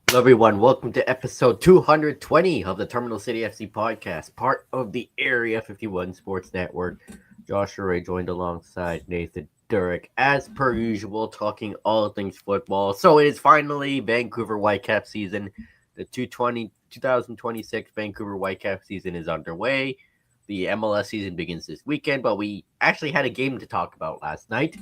Hello, everyone. Welcome to episode 220 of the Terminal City FC podcast, part of the Area 51 Sports Network. Josh Ray joined alongside Nathan Durek, as per usual, talking all things football. So it is finally Vancouver Whitecaps season. The 2026 Vancouver Whitecaps season is underway. The MLS season begins this weekend, but we actually had a game to talk about last night.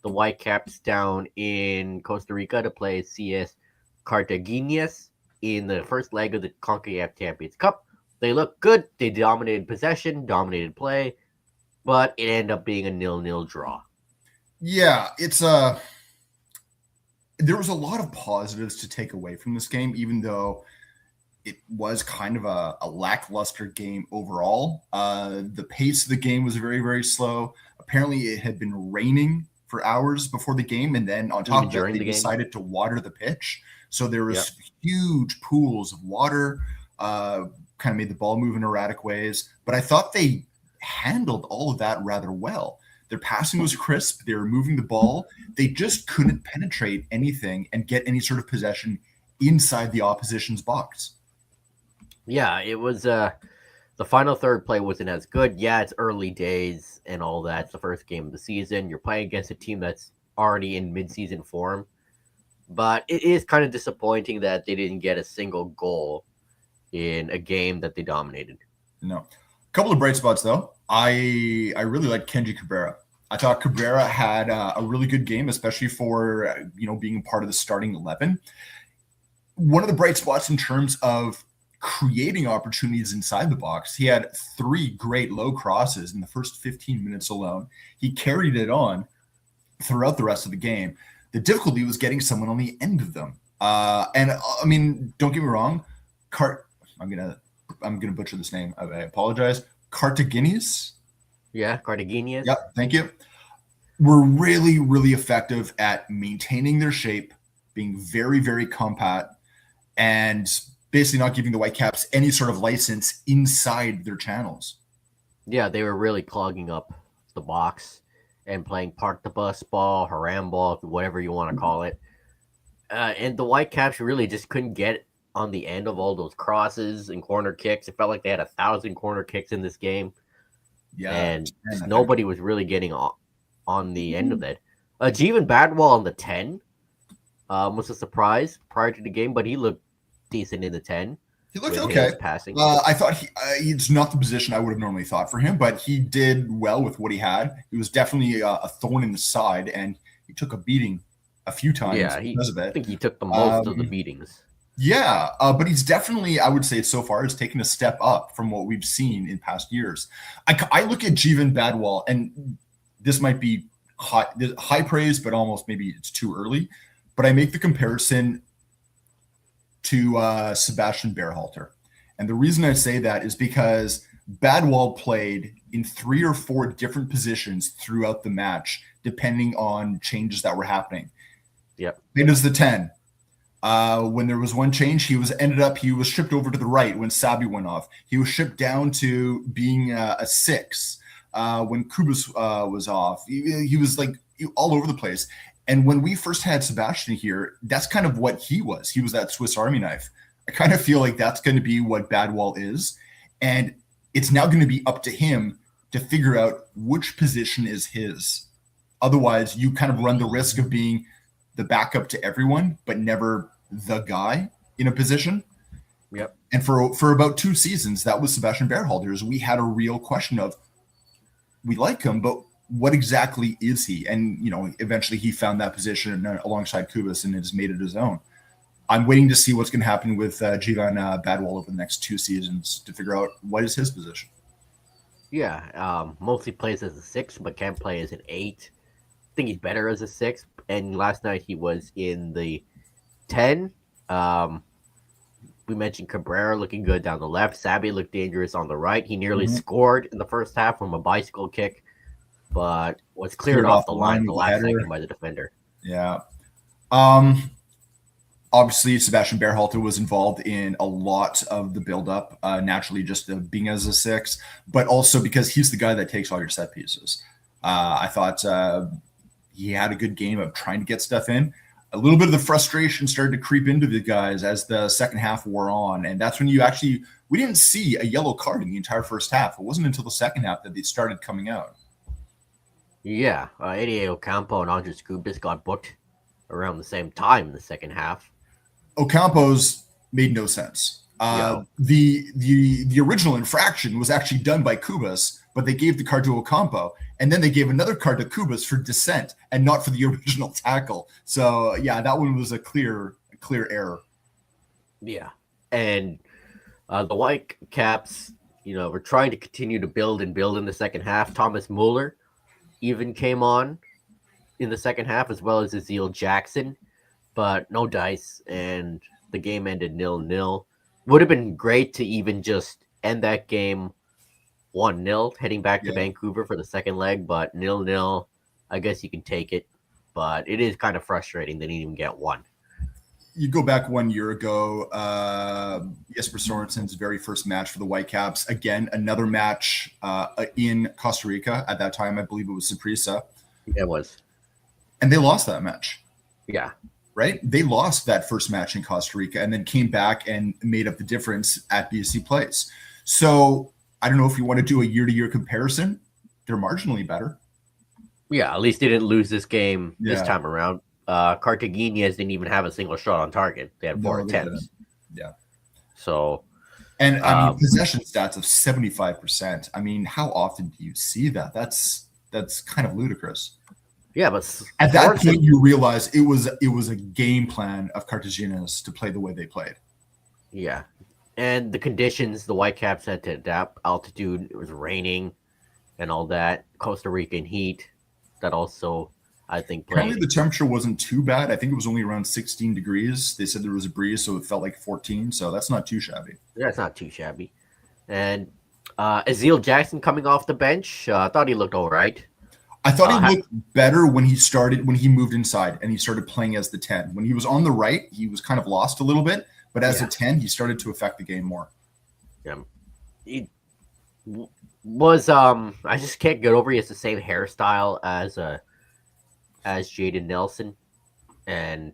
The Whitecaps down in Costa Rica to play CS Cartaginés in the first leg of the CONCACAF Champions Cup. They looked good. They dominated possession, dominated play, but it ended up being a 0-0 draw. Yeah, there was a lot of positives to take away from this game, even though it was kind of a lackluster game overall. The pace of the game was very, very slow. Apparently, it had been raining for hours before the game, and then on top of that, they decided to water the pitch. So there was huge pools of water, kind of made the ball move in erratic ways. But I thought they handled all of that rather well. Their passing was crisp. They were moving the ball. They just couldn't penetrate anything and get any sort of possession inside the opposition's box. Yeah, it was the final third play wasn't as good. Yeah, it's early days and all that. It's the first game of the season. You're playing against a team that's already in mid-season form. But it is kind of disappointing that they didn't get a single goal in a game that they dominated. No. A couple of bright spots, though. I really like Kenji Cabrera. I thought Cabrera had a really good game, especially for being a part of the starting 11. One of the bright spots in terms of creating opportunities inside the box, he had 3 great low crosses in the first 15 minutes alone. He carried it on throughout the rest of the game. The difficulty was getting someone on the end of them. And I mean, don't get me wrong. I'm gonna butcher this name. I apologize. Cartaginés. Yeah, Cartaginés. Yep, thank you. Were really, really effective at maintaining their shape, being very, very compact, and basically not giving the Whitecaps any sort of license inside their channels. Yeah, they were really clogging up the box and playing park the bus ball, haram ball, whatever you want to call it. And the Whitecaps really just couldn't get on the end of all those crosses and corner kicks. It felt like they had 1,000 corner kicks in this game. Yeah, and nobody was really getting on the end of it. Jeevan Badwal on the 10 was a surprise prior to the game, but he looked decent in the 10. He looked okay. Passing. I thought it's not the position I would have normally thought for him, but he did well with what he had. He was definitely a thorn in the side, and he took a beating a few times because of it. I think he took the most of the beatings. Yeah, but he's definitely, I would say so far, has taken a step up from what we've seen in past years. I look at Jeevan Badwal, and this might be high praise, but almost maybe it's too early. But I make the comparison to Sebastian Berhalter. And the reason I say that is because Badwal played in 3 or 4 different positions throughout the match, depending on changes that were happening. Yep. It is the 10. When there was one change, he was shipped over to the right when Sabi went off. He was shipped down to being a 6 when Kubas was off. He was like all over the place. And when we first had Sebastian here, that's kind of what he was. He was that Swiss Army knife. I kind of feel like that's going to be what Badwal is. And it's now going to be up to him to figure out which position is his. Otherwise, you kind of run the risk of being the backup to everyone, but never the guy in a position. Yep. And for about 2 seasons, that was Sebastian Berhalter's. We had a real question of, we like him, but what exactly is he? And, eventually he found that position alongside Kubas and has made it his own. I'm waiting to see what's going to happen with Jeevan Badwal over the next 2 seasons to figure out what is his position. Yeah, mostly plays as a 6, but can play as an 8. I think he's better as a 6. And last night he was in the 10. We mentioned Cabrera looking good down the left. Sabi looked dangerous on the right. He nearly scored in the first half from a bicycle kick, but was cleared off the line the last second by the defender. Yeah. Obviously, Sebastian Berhalter was involved in a lot of the buildup, naturally just being as a 6, but also because he's the guy that takes all your set pieces. I thought he had a good game of trying to get stuff in. a little bit of the frustration started to creep into the guys as the second half wore on. And that's when we didn't see a yellow card in the entire first half. It wasn't until the second half that they started coming out. Yeah, ADA Ocampo and Andres Cubas got booked around the same time in the second half. Ocampo's made no sense. The original infraction was actually done by Cubas, but they gave the card to Ocampo, and then they gave another card to Cubas for dissent and not for the original tackle. So yeah, that one was a clear error. Yeah, and the Whitecaps, were trying to continue to build in the second half. Thomas Muller even came on in the second half, as well as Aziel Jackson, but no dice, and the game ended 0-0. Would have been great to even just end that game 1-0, heading back to Vancouver for the second leg, but 0-0, I guess you can take it. But it is kind of frustrating they didn't even get one. You go back 1 year ago, Jesper Sorensen's very first match for the Whitecaps. Again, another match in Costa Rica. At that time, I believe it was Saprissa. Yeah, it was. And they lost that match. Yeah. Right? They lost that first match in Costa Rica and then came back and made up the difference at BC Place. So I don't know if you want to do a year-to-year comparison. They're marginally better. Yeah, at least they didn't lose this game this time around. Cartagena didn't even have a single shot on target. They had 4 attempts. Yeah. So, and I mean, possession stats of 75%. I mean, how often do you see that? That's kind of ludicrous. Yeah, but at that point, you realize it was a game plan of Cartagena's to play the way they played. Yeah, and the conditions the Whitecaps had to adapt. Altitude, it was raining, and all that. Costa Rican heat, that also, I think, played. Apparently the temperature wasn't too bad. I think it was only around 16 degrees. They said there was a breeze, so it felt like 14. So that's not too shabby. Yeah, it's not too shabby. And Aziel Jackson coming off the bench, I thought he looked all right. I thought he looked better when he moved inside and he started playing as the 10. When he was on the right, he was kind of lost a little bit, but as a 10, he started to affect the game more. Yeah. He was I just can't get over he has the same hairstyle as Jaden Nelson, and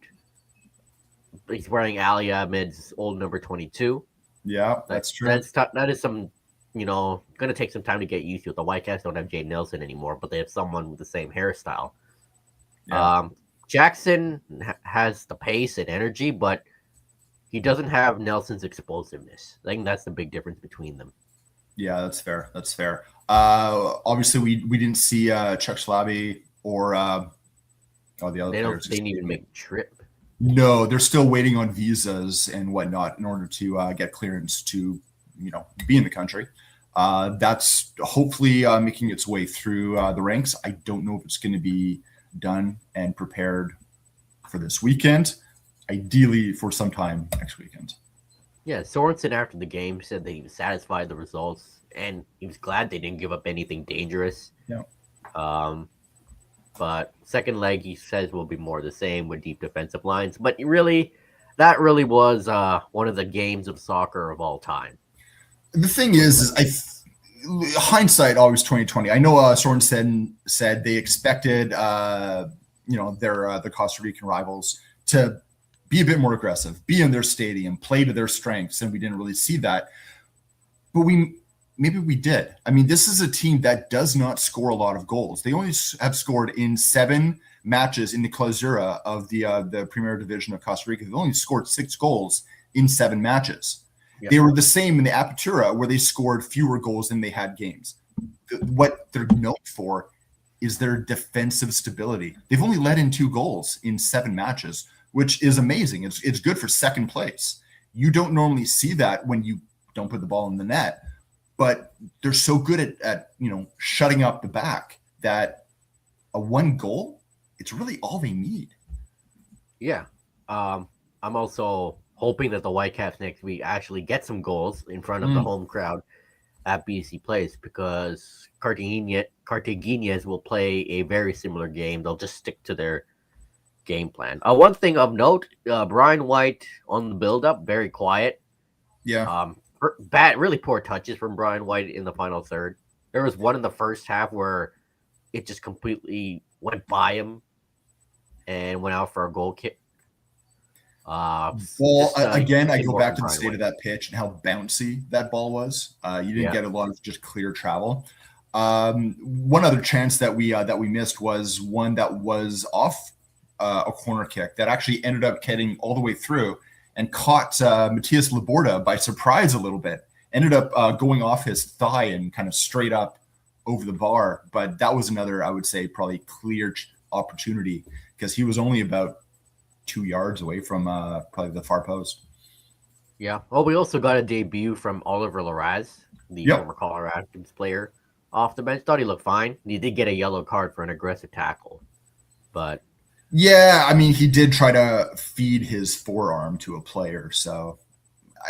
he's wearing Ali Ahmed's old number 22. Yeah, that's true. That is some going to take some time to get used to it. The Whitecaps don't have Jay Nelson anymore, but they have someone with the same hairstyle. Yeah. Jackson has the pace and energy, but he doesn't have Nelson's explosiveness. I think that's the big difference between them. Yeah, that's fair. Obviously, we didn't see Chuck Schlabby or the other players. They didn't even make a trip. No, they're still waiting on visas and whatnot in order to get clearance to be in the country. That's hopefully making its way through the ranks. I don't know if it's going to be done and prepared for this weekend. Ideally for some time next weekend. Yeah, Sorensen after the game said that he was satisfied with the results and he was glad they didn't give up anything dangerous. Yeah. But second leg, he says, will be more the same with deep defensive lines. But that really was one of the games of soccer of all time. The thing is hindsight always 2020. I know Sorensen said they expected the Costa Rican rivals to be a bit more aggressive, be in their stadium, play to their strengths, and we didn't really see that. But maybe we did. I mean, this is a team that does not score a lot of goals. They only have scored in 7 matches in the Clausura of the Premier Division of Costa Rica. They've only scored 6 goals in 7 matches. Yep. They were the same in the Apertura, where they scored fewer goals than they had games. What they're known for is their defensive stability. They've only let in 2 goals in 7 matches, which is amazing. It's good for second place. You don't normally see that when you don't put the ball in the net, but they're so good at shutting up the back that a 1 goal, it's really all they need. Yeah. I'm also hoping that the Whitecaps next week actually get some goals in front of the home crowd at BC Place, because Cartagenas will play a very similar game. They'll just stick to their game plan. One thing of note, Brian White on the build-up, very quiet. Yeah. Really poor touches from Brian White in the final third. There was one in the first half where it just completely went by him and went out for a goal kick. Ball just again. I get go more back to the confined state away. of that pitch and how bouncy that ball was. You didn't Yeah, get a lot of just clear travel. One other chance that we missed was one that was off a corner kick that actually ended up getting all the way through and caught Matthias Laborda by surprise a little bit. Ended up going off his thigh and kind of straight up over the bar. But that was another, I would say, probably clear opportunity because he was only about 2 yards away from probably the far post. yeah. Well, we also got a debut from Oliver Larraz, the Yep. former Colorado Kings player, off the bench. Thought he looked fine. He did get a yellow card for an aggressive tackle, but Yeah, I mean, he did try to feed his forearm to a player, so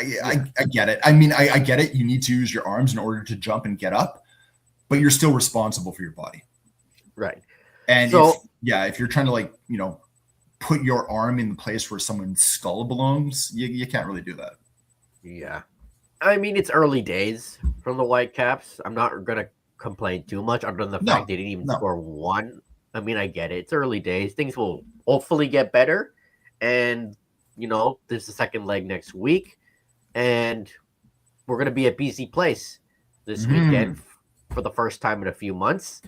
yeah, I get it. I mean, I get it. You need to use your arms in order to jump and get up, but you're still responsible for your body. right. And So if you're trying to put your arm in the place where someone's skull belongs, you can't really do that. yeah, I mean it's early days from the Whitecaps. I'm not gonna complain too much, other than the fact No, they didn't even no. score one. I mean, I get it. It's early days. Things will hopefully get better, and there's the second leg next week, and we're gonna be at BC Place this Mm-hmm. weekend for the first time in a few months,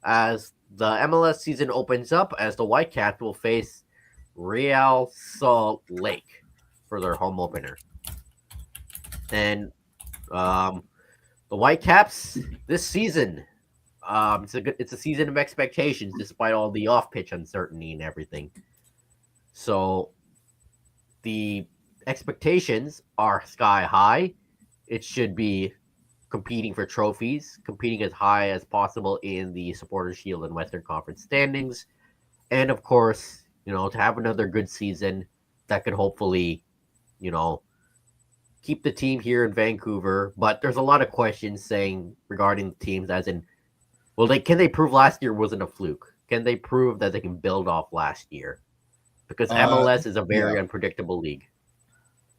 as the MLS season opens up. As the Whitecaps will face Real Salt Lake for their home opener, and um, the Whitecaps this season. It's a season of expectations, despite all the off pitch uncertainty and everything. So the expectations are sky high. It should be competing for trophies, competing as high as possible in the Supporters Shield and Western Conference standings, and of course, to have another good season that could hopefully, you know, keep the team here in Vancouver. But there's a lot of questions saying regarding the teams, as in, well, can they prove last year wasn't a fluke? Can they prove that they can build off last year? Because Uh, MLS is a yeah, very unpredictable league.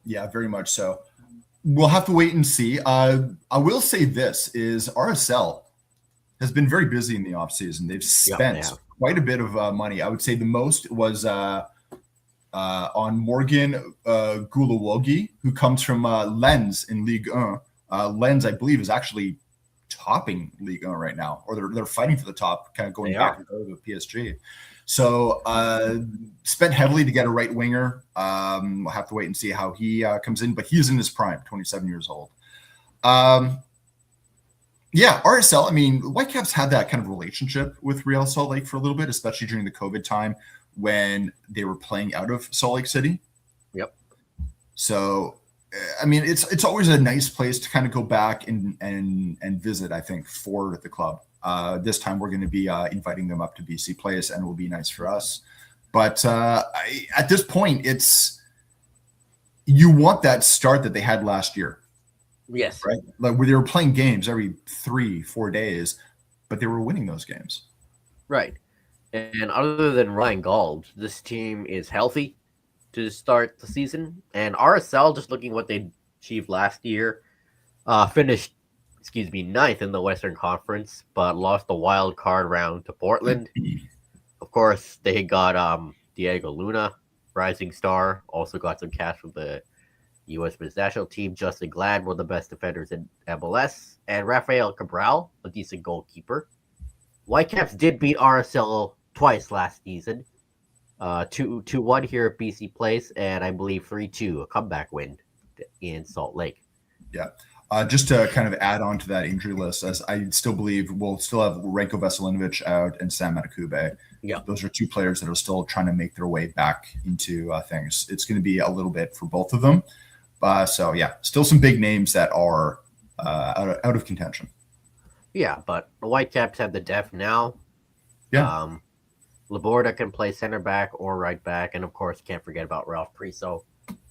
yeah, very much so. We'll have to wait and see. I will say this is RSL has been very busy in the offseason. They've Yep, they spent have. quite a bit of money. I would say the most was on Morgan Gulawogi, who comes from Lens in Ligue 1. Lens, I believe, is actually topping Ligue 1 right now, or they're fighting for the top, kind of going They back are. and forth with PSG. So spent heavily to get a right winger. We'll have to wait and see how he comes in, but he's in his prime, 27 years old. Yeah, RSL. I mean, Whitecaps had that kind of relationship with Real Salt Lake for a little bit, especially during the COVID time when they were playing out of Salt Lake City. Yep. So, I mean, it's always a nice place to kind of go back and visit. I think for the club. This time we're going to be inviting them up to BC Place, and it will be nice for us. But at this point, you want that start that they had last year. Yes. Right? Like where they were playing games every 3-4 days, but they were winning those games. Right. And other than Ryan Gauld, this team is healthy to start the season. And RSL, just looking what they achieved last year, finished, ninth in the Western Conference, but lost the wild card round to Portland. Of course, they got Diego Luna, rising star, also got some cash from the U.S. men's national team. Justin Glad, one of the best defenders in MLS, and Rafael Cabral, a decent goalkeeper. Whitecaps did beat RSL twice last season, 2-1 here at BC Place, and I believe 3-2, a comeback win in Salt Lake. Yeah. Just to kind of add on to that injury list, as I still believe we'll still have Renko Veselinovic out and Sam Matakube. Yeah. Those are two players that are still trying to make their way back into things. It's going to be a little bit for both of them. So, yeah, still some big names that are out of contention. Yeah, but the Whitecaps have the depth now. Yeah. Laborda can play center back or right back, and of course, can't forget about Ralph Priso,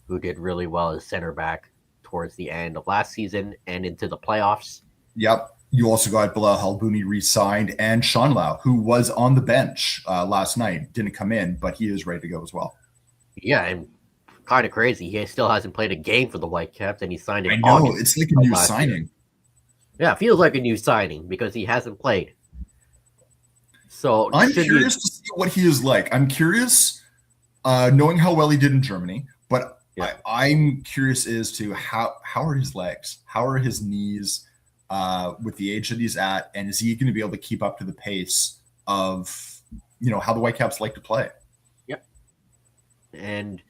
who did really well as center back towards the end of last season and into the playoffs. Yep. You also got Bilal Halbouni re-signed, and Sean Lau, who was on the bench last night, didn't come in, but he is ready to go as well. Yeah, and kind of crazy. He still hasn't played a game for the Whitecaps, and he signed in I know. August. It's like a new last signing. year. Yeah, it feels like a new signing because he hasn't played. So I'm curious to see what he is like. I'm curious, knowing how well he did in Germany, But Yeah. I'm curious as to how are his legs, how are his knees with the age that he's at, and is he going to be able to keep up to the pace of how the Whitecaps like to play? Yep. And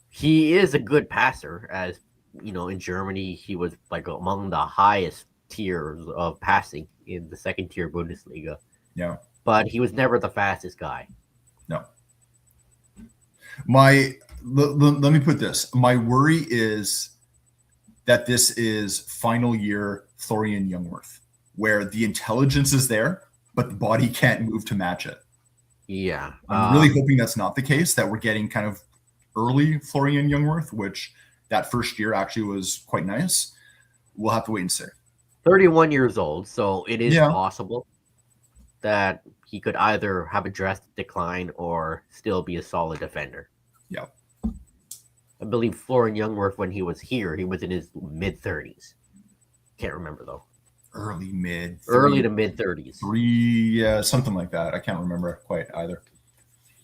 he is a good passer, as in Germany he was like among the highest tiers of passing in the second tier Bundesliga. Yeah. But he was never the fastest guy. No. Let me put this. My worry is that this is final year Florian Jungwirth, where the intelligence is there, but the body can't move to match it. Yeah. I'm really hoping that's not the case, that we're getting kind of early Florian Jungwirth, which that first year actually was quite nice. We'll have to wait and see. 31 years old, so it is Yeah. possible that he could either have a drastic decline or still be a solid defender. Yeah. I believe Florian Jungwirth, when he was here, he was in his mid-30s. Can't remember, though. Early to mid-30s. Something like that. I can't remember quite either.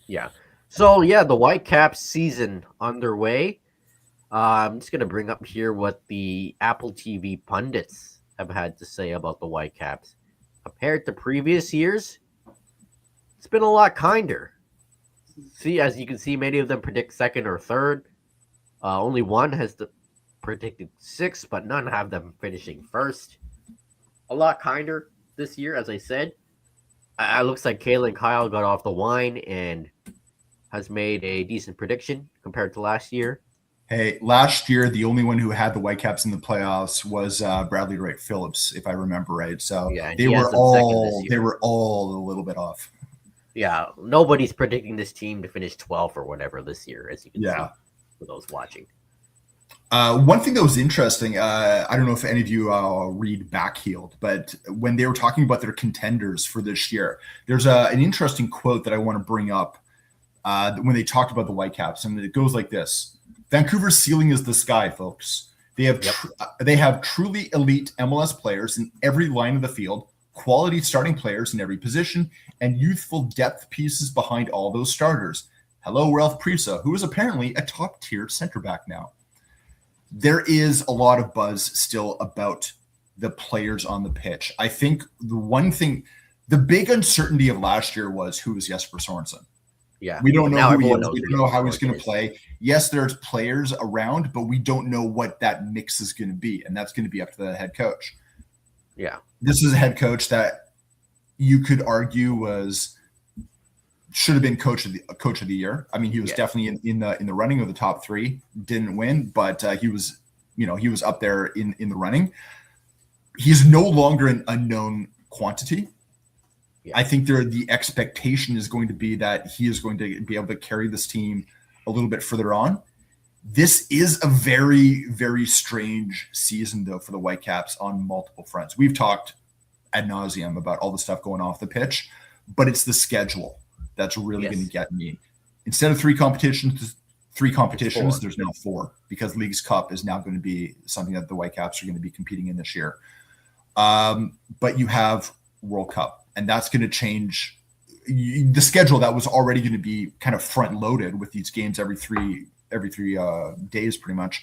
Yeah. So, yeah, the Whitecaps season underway. I'm just going to bring up here what the Apple TV pundits have had to say about the Whitecaps. Compared to previous years, it's been a lot kinder. See, as you can see, many of them predict second or third. Only one has predicted sixth, but none have them finishing first. A lot kinder this year, as I said. It looks like Kayla Kyle got off the wine and has made a decent prediction compared to last year. Hey, last year, the only one who had the Whitecaps in the playoffs was Bradley Wright Phillips, if I remember right. So Yeah, they were all a little bit off. Yeah, nobody's predicting this team to finish 12th or whatever this year, as you can see for those watching. One thing that was interesting, I don't know if any of you read Backheeled, but when they were talking about their contenders for this year, there's an interesting quote that I want to bring up when they talked about the Whitecaps, and it goes like this: Vancouver's ceiling is the sky, folks. They have truly elite MLS players in every line of the field, quality starting players in every position, and youthful depth pieces behind all those starters. Hello, Ralph Prisa, who is apparently a top-tier center back now. There is a lot of buzz still about the players on the pitch. I think the big uncertainty of last year was who was Jesper Sorensen. Yeah, we don't know who he is. We don't know how he's going to play. Yes, there's players around, but we don't know what that mix is going to be, and that's going to be up to the head coach. Yeah, this is a head coach that you could argue should have been coach of the year. I mean, he was definitely in the running of the top three. Didn't win, but he was up there in the running. He's no longer an unknown quantity. Yeah. I think the expectation is going to be that he is going to be able to carry this team a little bit further on. This is a very, very strange season, though, for the Whitecaps on multiple fronts. We've talked ad nauseum about all the stuff going off the pitch, but it's the schedule that's really going to get me. Instead of three competitions, there's now four, because Leagues Cup is now going to be something that the Whitecaps are going to be competing in this year. But you have World Cup, and that's going to change the schedule that was already going to be kind of front loaded with these games every three days pretty much,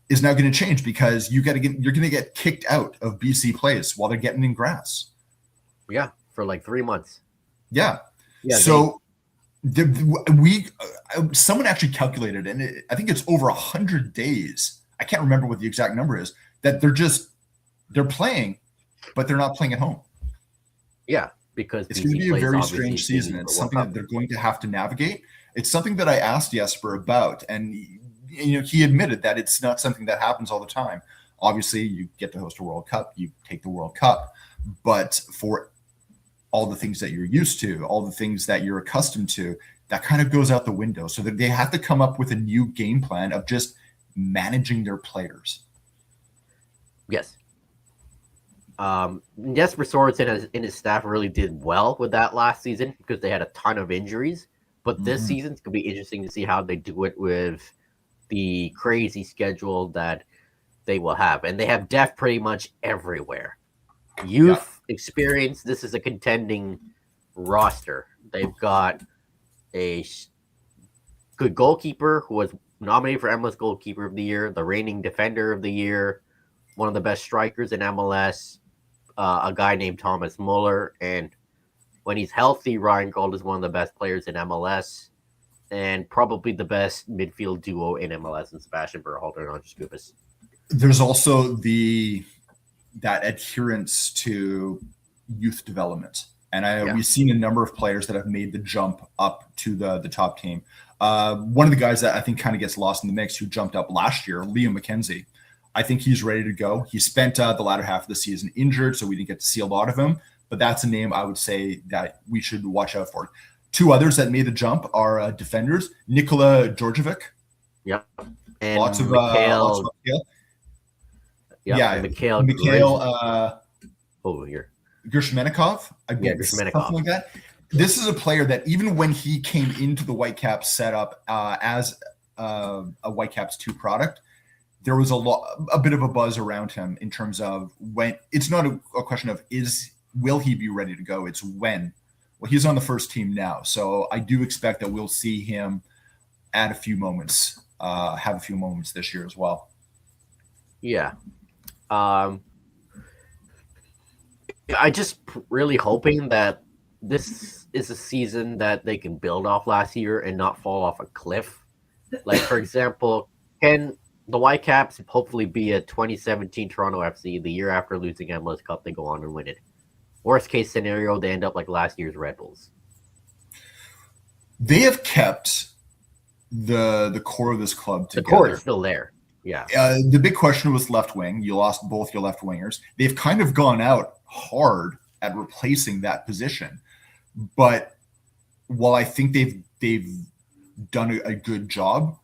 is now going to change, because you're going to get kicked out of BC Place while they're getting in grass. Yeah, for like 3 months. Yeah. So someone actually calculated, and I think it's over 100 days. I can't remember what the exact number is, that they're playing, but they're not playing at home. Yeah, because it's going to be a very strange season. It's something that they're going to have to navigate. It's something that I asked Jesper about, and he admitted that it's not something that happens all the time. Obviously, you get to host a World Cup, you take the World Cup, but for all the things that you're used to, all the things that you're accustomed to, that kind of goes out the window. So that they have to come up with a new game plan of just managing their players. Yes. Jesper Sorensen and his staff really did well with that last season, because they had a ton of injuries. But this season's going to be interesting to see how they do it with the crazy schedule that they will have. And they have depth pretty much everywhere. Youth, experience, this is a contending roster. They've got a good goalkeeper who was nominated for MLS Goalkeeper of the Year, the reigning Defender of the Year, one of the best strikers in MLS, a guy named Thomas Muller, and when he's healthy, Ryan Gauld is one of the best players in MLS, and probably the best midfield duo in MLS, and Sebastian Berhalter and Andres Gupas. There's also that adherence to youth development. And we've seen a number of players that have made the jump up to the top team. One of the guys that I think kind of gets lost in the mix who jumped up last year, Liam McKenzie, I think he's ready to go. He spent the latter half of the season injured, so we didn't get to see a lot of him. But that's a name I would say that we should watch out for. Two others that made the jump are defenders, Nikola Djordjevic. Yep. And lots of Mikhail. Mikhail over here. Gershmenikov, Gershmenikov. Something like that. This is a player that even when he came into the Whitecaps setup as a Whitecaps 2 product, there was a bit of a buzz around him in terms of when. It's not a question of will he be ready to go? It's when. Well, he's on the first team now, so I do expect that we'll see him have a few moments this year as well. Yeah. I just really hoping that this is a season that they can build off last year and not fall off a cliff. Like, for example, can the Whitecaps hopefully be a 2017 Toronto FC? The year after losing MLS Cup, they go on and win it. Worst case scenario, they end up like last year's Red Bulls. They have kept the core of this club together. The core is still there. Yeah. The big question was left wing. You lost both your left wingers. They've kind of gone out hard at replacing that position. But while I think they've done a good job,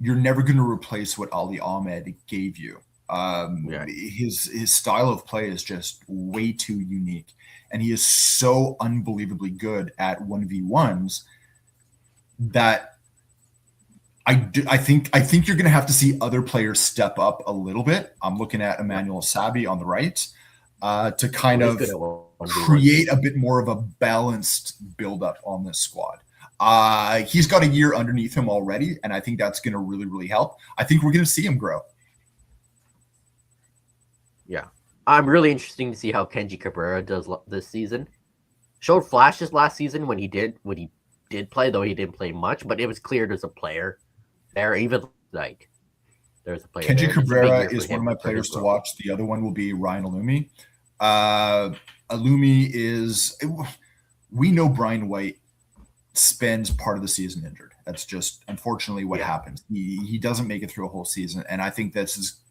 you're never going to replace what Ali Ahmed gave you. His style of play is just way too unique, and he is so unbelievably good at 1v1s that I think you're going to have to see other players step up a little bit. I'm looking at Emmanuel Sabi on the right to kind of create a bit more of a balanced buildup on this squad. He's got a year underneath him already, and I think that's going to really, really help. I think we're going to see him grow. Yeah. I'm really interested to see how Kenji Cabrera does this season. Showed flashes last season when he did play, though he didn't play much, but it was clear there's a player there. Even like there's a player. Kenji Cabrera is one of my players to watch. The other one will be Ryan Alumi. Alumi is, we know Brian White spends part of the season injured. That's just unfortunately what happens. He doesn't make it through a whole season, and I think this is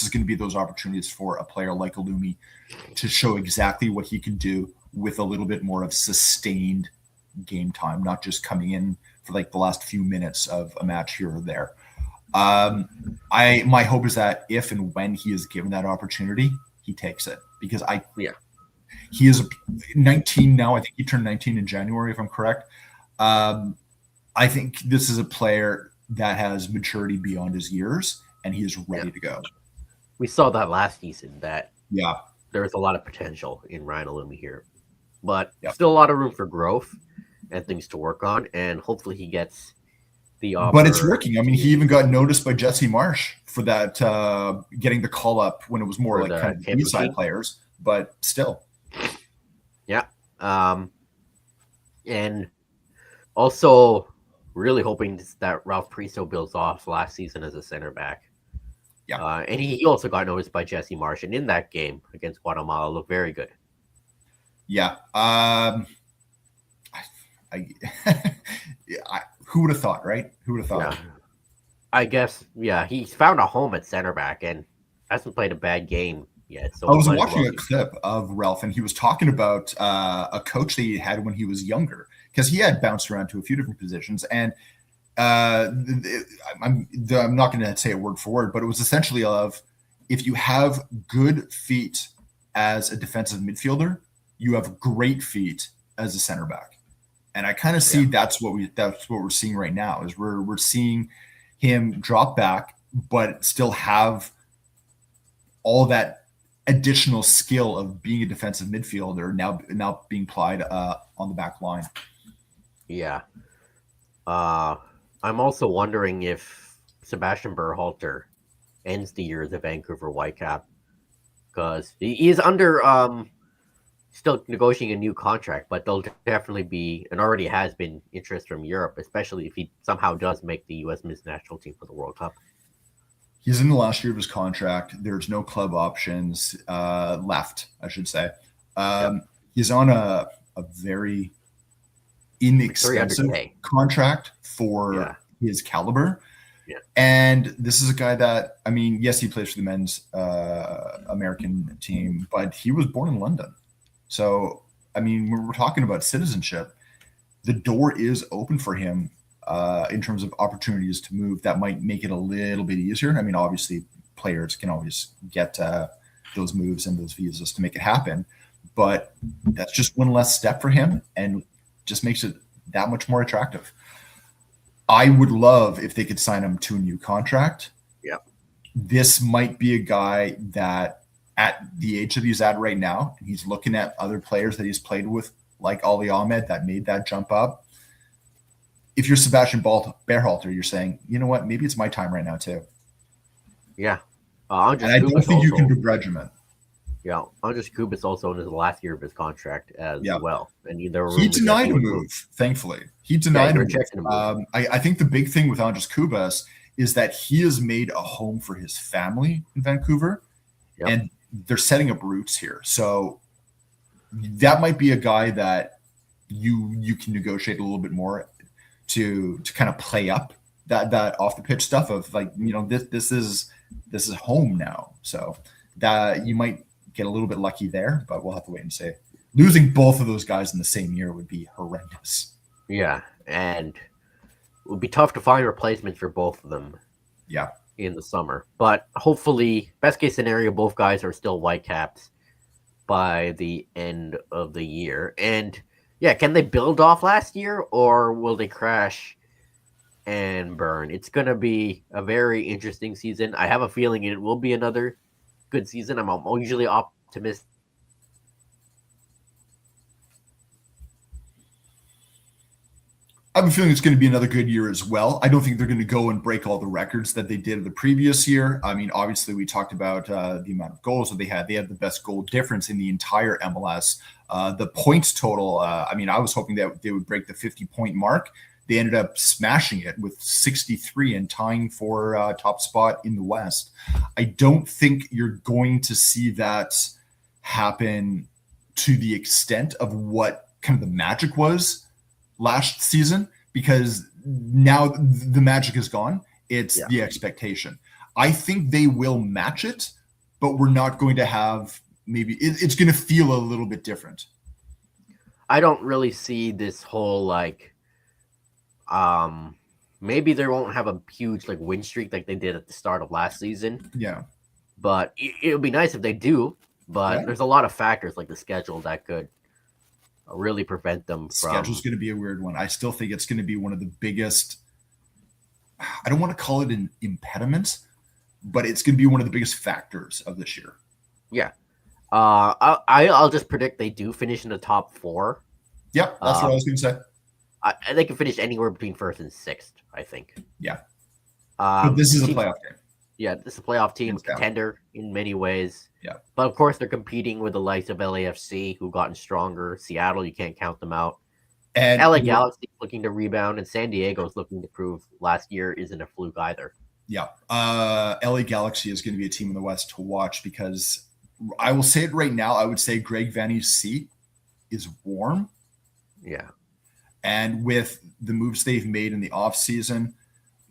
going to be those opportunities for a player like Alumi to show exactly what he can do with a little bit more of sustained game time, not just coming in for like the last few minutes of a match here or there. My hope is that if and when he is given that opportunity, he takes it, because he is 19 now. I think he turned 19 in January, if I'm correct. I think this is a player that has maturity beyond his years, and he is ready to go. We saw that last season that there was a lot of potential in Ryan Alumi here, but still a lot of room for growth and things to work on, and hopefully he gets the offer. But it's working. I mean, he even got noticed by Jesse Marsh for that, getting the call up when it was more like kind of inside players, but still. Yeah. And also really hoping that Ralph Priso builds off last season as a center back. Yeah. And he also got noticed by Jesse Marsh, and in that game against Guatemala looked very good. Yeah. Who would have thought, right? Who would have thought? Yeah. I guess, he's found a home at center back and hasn't played a bad game yet. So I was watching a clip of Ralph, and he was talking about a coach that he had when he was younger, because he had bounced around to a few different positions. And I'm not going to say it word for word, but it was essentially of, if you have good feet as a defensive midfielder, you have great feet as a center back. And I kind of see that's what we're seeing right now, is we're seeing him drop back, but still have all that additional skill of being a defensive midfielder now being applied on the back line. Yeah. I'm also wondering if Sebastian Berhalter ends the year as a Vancouver Whitecap, because he is under still negotiating a new contract, but there'll definitely be, and already has been, interest from Europe, especially if he somehow does make the U.S. men's national team for the World Cup. He's in the last year of his contract. There's no club options left, I should say. He's on a very inexpensive contract for his caliber. Yeah. And this is a guy that, I mean, yes, he plays for the men's American team, but he was born in London. So, I mean, when we're talking about citizenship, the door is open for him in terms of opportunities to move. That might make it a little bit easier. I mean, obviously, players can always get those moves and those visas to make it happen. But that's just one less step for him and just makes it that much more attractive. I would love if they could sign him to a new contract. Yeah. This might be a guy that at the age that he's at right now, he's looking at other players that he's played with, like Ali Ahmed, that made that jump up. If you're Sebastian Berhalter, you're saying, you know what, maybe it's my time right now too. Yeah. And I don't think you can begrudge him it. Yeah, Andres Kubic's also in his last year of his contract as well. And he denied a move, thankfully. He denied a move. I think the big thing with Andres Kubas is that he has made a home for his family in Vancouver, and they're setting up roots here. So that might be a guy that you can negotiate a little bit more to kind of play up that off the pitch stuff of, like, you know, this is home now. So that you might get a little bit lucky there, but we'll have to wait and see. Losing both of those guys in the same year would be horrendous. Yeah, and it would be tough to find replacements for both of them. Yeah, in the summer, but hopefully, best case scenario, both guys are still Whitecaps by the end of the year. And yeah, can they build off last year, or will they crash and burn? It's going to be a very interesting season. I have a feeling it will be another good season. I'm usually optimistic. I have a feeling it's going to be another good year as well. I don't think they're going to go and break all the records that they did the previous year. I mean, obviously, we talked about the amount of goals that they had. They had the best goal difference in the entire MLS. The points total, I mean, I was hoping that they would break the 50-point mark. They ended up smashing it with 63 and tying for top spot in the West. I don't think you're going to see that happen to the extent of what kind of the magic was last season, because now the magic is gone. It's the expectation. I think they will match it, but we're not going to have, maybe it's going to feel a little bit different. I don't really see this whole maybe they won't have a huge win streak like they did at the start of last season. Yeah. But it would be nice if they do, but there's a lot of factors like the schedule that could really prevent them from. Schedule's going to be a weird one. I still think it's going to be one of the biggest, I don't want to call it an impediment, but it's going to be one of the biggest factors of this year. Yeah. I'll just predict they do finish in the top 4. Yep, that's what I was going to say. They can finish anywhere between 1st and 6th, I think. Yeah. But this is a playoff game. Yeah, this is a playoff team, contender in many ways. Yeah. But of course, they're competing with the likes of LAFC, who've gotten stronger. Seattle, you can't count them out. And LA Galaxy looking to rebound, and San Diego's looking to prove last year isn't a fluke either. Yeah. LA Galaxy is going to be a team in the West to watch, because I will say it right now, I would say Greg Vanney's seat is warm. Yeah. And with the moves they've made in the offseason,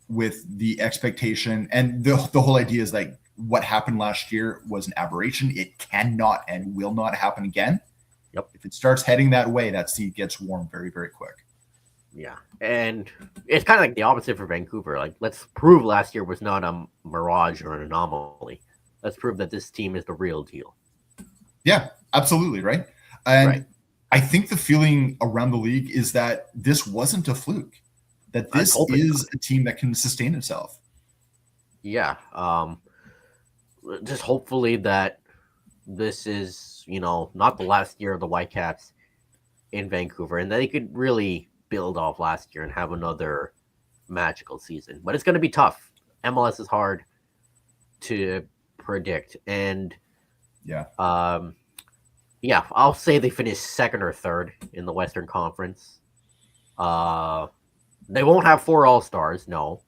with the expectation, and the whole idea is like what happened last year was an aberration. It cannot and will not happen again. Yep. If it starts heading that way, that seat gets warm very, very quick. Yeah. And it's kind of like the opposite for Vancouver. Like, let's prove last year was not a mirage or an anomaly. Let's prove that this team is the real deal. Yeah, absolutely. Right. And I think the feeling around the league is that this wasn't a fluke, that this is a team that can sustain itself. Yeah. Just hopefully that this is, not the last year of the Whitecaps in Vancouver, and that they could really build off last year and have another magical season. But it's going to be tough. MLS is hard to predict, and Yeah. yeah, I'll say they finish second or third in the Western Conference. Uh, they won't have 4 All-Stars, no,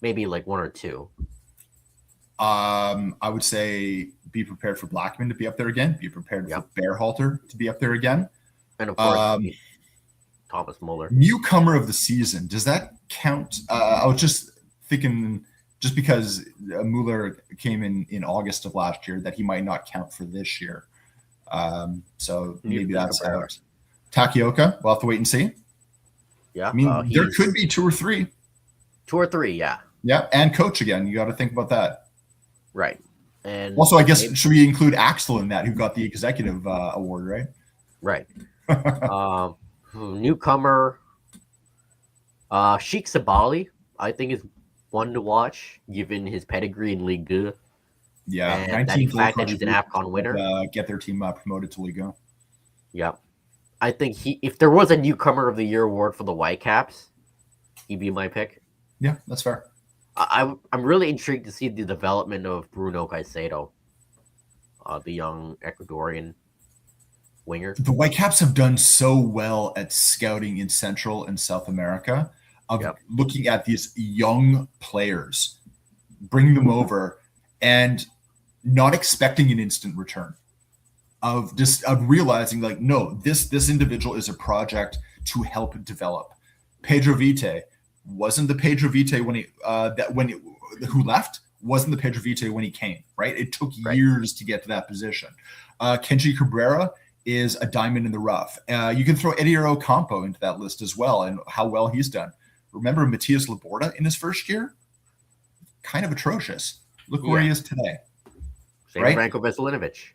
maybe like 1 or 2. I would say be prepared for Blackman to be up there again. Be prepared for Yep, Bearhalter to be up there again. and of course Thomas Muller. Newcomer of the season. Does that count? I was just thinking, just because Mueller came in August of last year, that he might not count for this year. So maybe that's out. Takioka, we'll have to wait and see. Yeah, I mean, there could be 2 or 3. 2 or 3, yeah. Yeah, and coach again. You got to think about that. Right. And also, I guess, should we include Axel in that, who got the executive award, right? Right. Newcomer, Sheikh Sabali, I think is one to watch, given his pedigree in Ligue 2. Yeah, and the fact that he's an AFCON winner. Get their team promoted to Ligue 1. Yeah. I think if there was a Newcomer of the Year award for the Whitecaps, he'd be my pick. Yeah, that's fair. I'm really intrigued to see the development of Bruno Caicedo, the young Ecuadorian winger. The Whitecaps have done so well at scouting in Central and South America, of looking at these young players, bringing them over, and not expecting an instant return. Of realizing, like, no, this individual is a project to help develop. Pedro Vite wasn't the Pedro Vite who left, wasn't the Pedro Vite when he came, right? It took years to get to that position. Kenji Cabrera is a diamond in the rough. You can throw Eddie Ocampo into that list as well, and how well he's done. Remember Matias Laborda in his first year? Kind of atrocious. Look where he is today. Same with Ranko Veselinovic.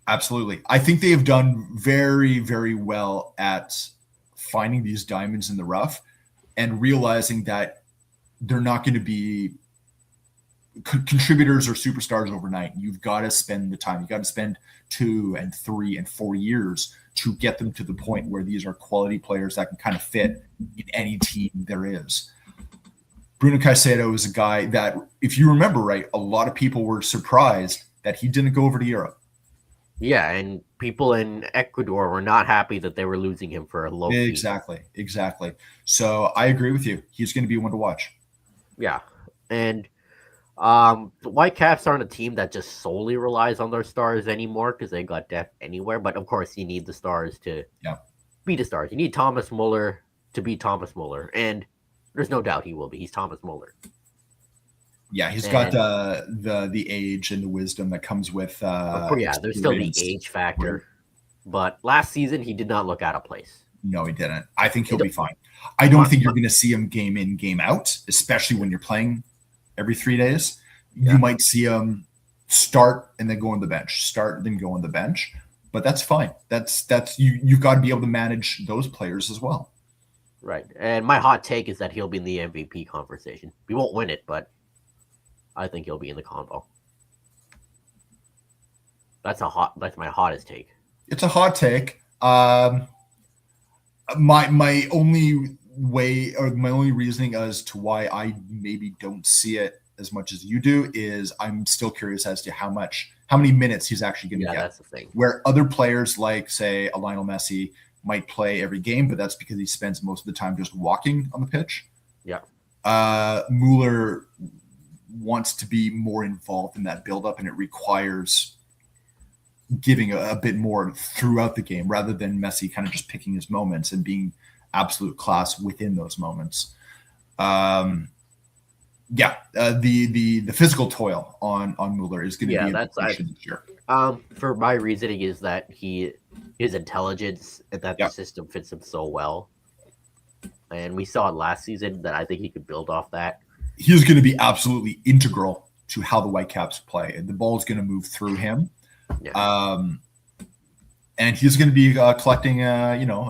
Absolutely. I think they have done very, very well at finding these diamonds in the rough and realizing that they're not going to be contributors or superstars overnight. You've got to spend the time. You've got to spend 2 and 3 and 4 years to get them to the point where these are quality players that can kind of fit in any team there is. Bruno Caicedo is a guy that, if you remember right, a lot of people were surprised that he didn't go over to Europe. Yeah, and people in Ecuador were not happy that they were losing him for a low fee. Exactly. So I agree with you. He's going to be one to watch. Yeah, and the Whitecaps aren't a team that just solely relies on their stars anymore because they got depth anywhere. But of course, you need the stars to be the stars. You need Thomas Muller to be Thomas Muller, and there's no doubt he will be. He's Thomas Muller. Yeah, he's got the age and the wisdom that comes with. There's still the age factor, but last season he did not look out of place. No, he didn't. I think he'll be fine. I don't think you're going to see him game in, game out, especially when you're playing every 3 days. Yeah. You might see him start and then go on the bench, start and then go on the bench, but that's fine. That's you've got to be able to manage those players as well. Right, and my hot take is that he'll be in the MVP conversation. We won't win it, but I think he'll be in the combo. That's my hottest take. It's a hot take. My only way, or my only reasoning as to why I maybe don't see it as much as you do is I'm still curious as to how many minutes he's actually going to get. Yeah, that's the thing. Where other players like, say, a Lionel Messi might play every game, but that's because he spends most of the time just walking on the pitch. Yeah. Mueller wants to be more involved in that buildup, and it requires giving a bit more throughout the game rather than Messi kind of just picking his moments and being absolute class within those moments. The physical toil on Mueller is going to be this year. For my reasoning is that his intelligence and that the system fits him so well, and we saw it last season that I think he could build off that. He's going to be absolutely integral to how the Whitecaps play, and the ball is going to move through him. Yeah. And he's going to be collecting,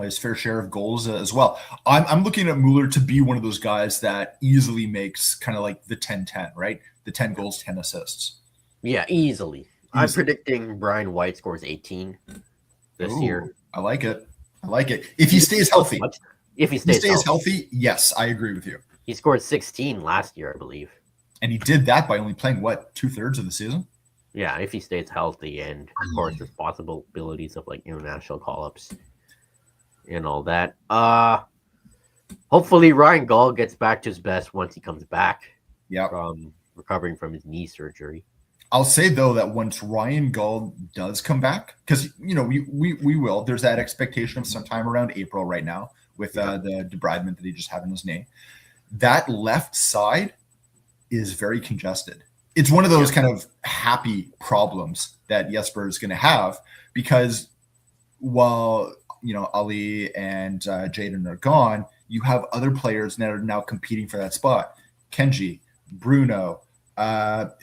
his fair share of goals as well. I'm looking at Mueller to be one of those guys that easily makes kind of like the 10-10, right? The 10 goals, 10 assists. Yeah, easily. I'm predicting Brian White scores 18 this year. I like it. If he stays healthy. If he stays healthy, yes, I agree with you. He scored 16 last year, I believe. And he did that by only playing, what, 2/3 of the season? Yeah, if he stays healthy, and of course, there's possibilities of like international call-ups and all that. Hopefully Ryan Gall gets back to his best once he comes back Yeah. from recovering from his knee surgery. I'll say though that once Ryan Gall does come back, because we will. There's that expectation of sometime around April right now with the debridement that he just had in his knee. That left side is very congested. It's one of those kind of happy problems that Jesper is going to have because while Ali and Jaden are gone, you have other players that are now competing for that spot. Kenji, Bruno,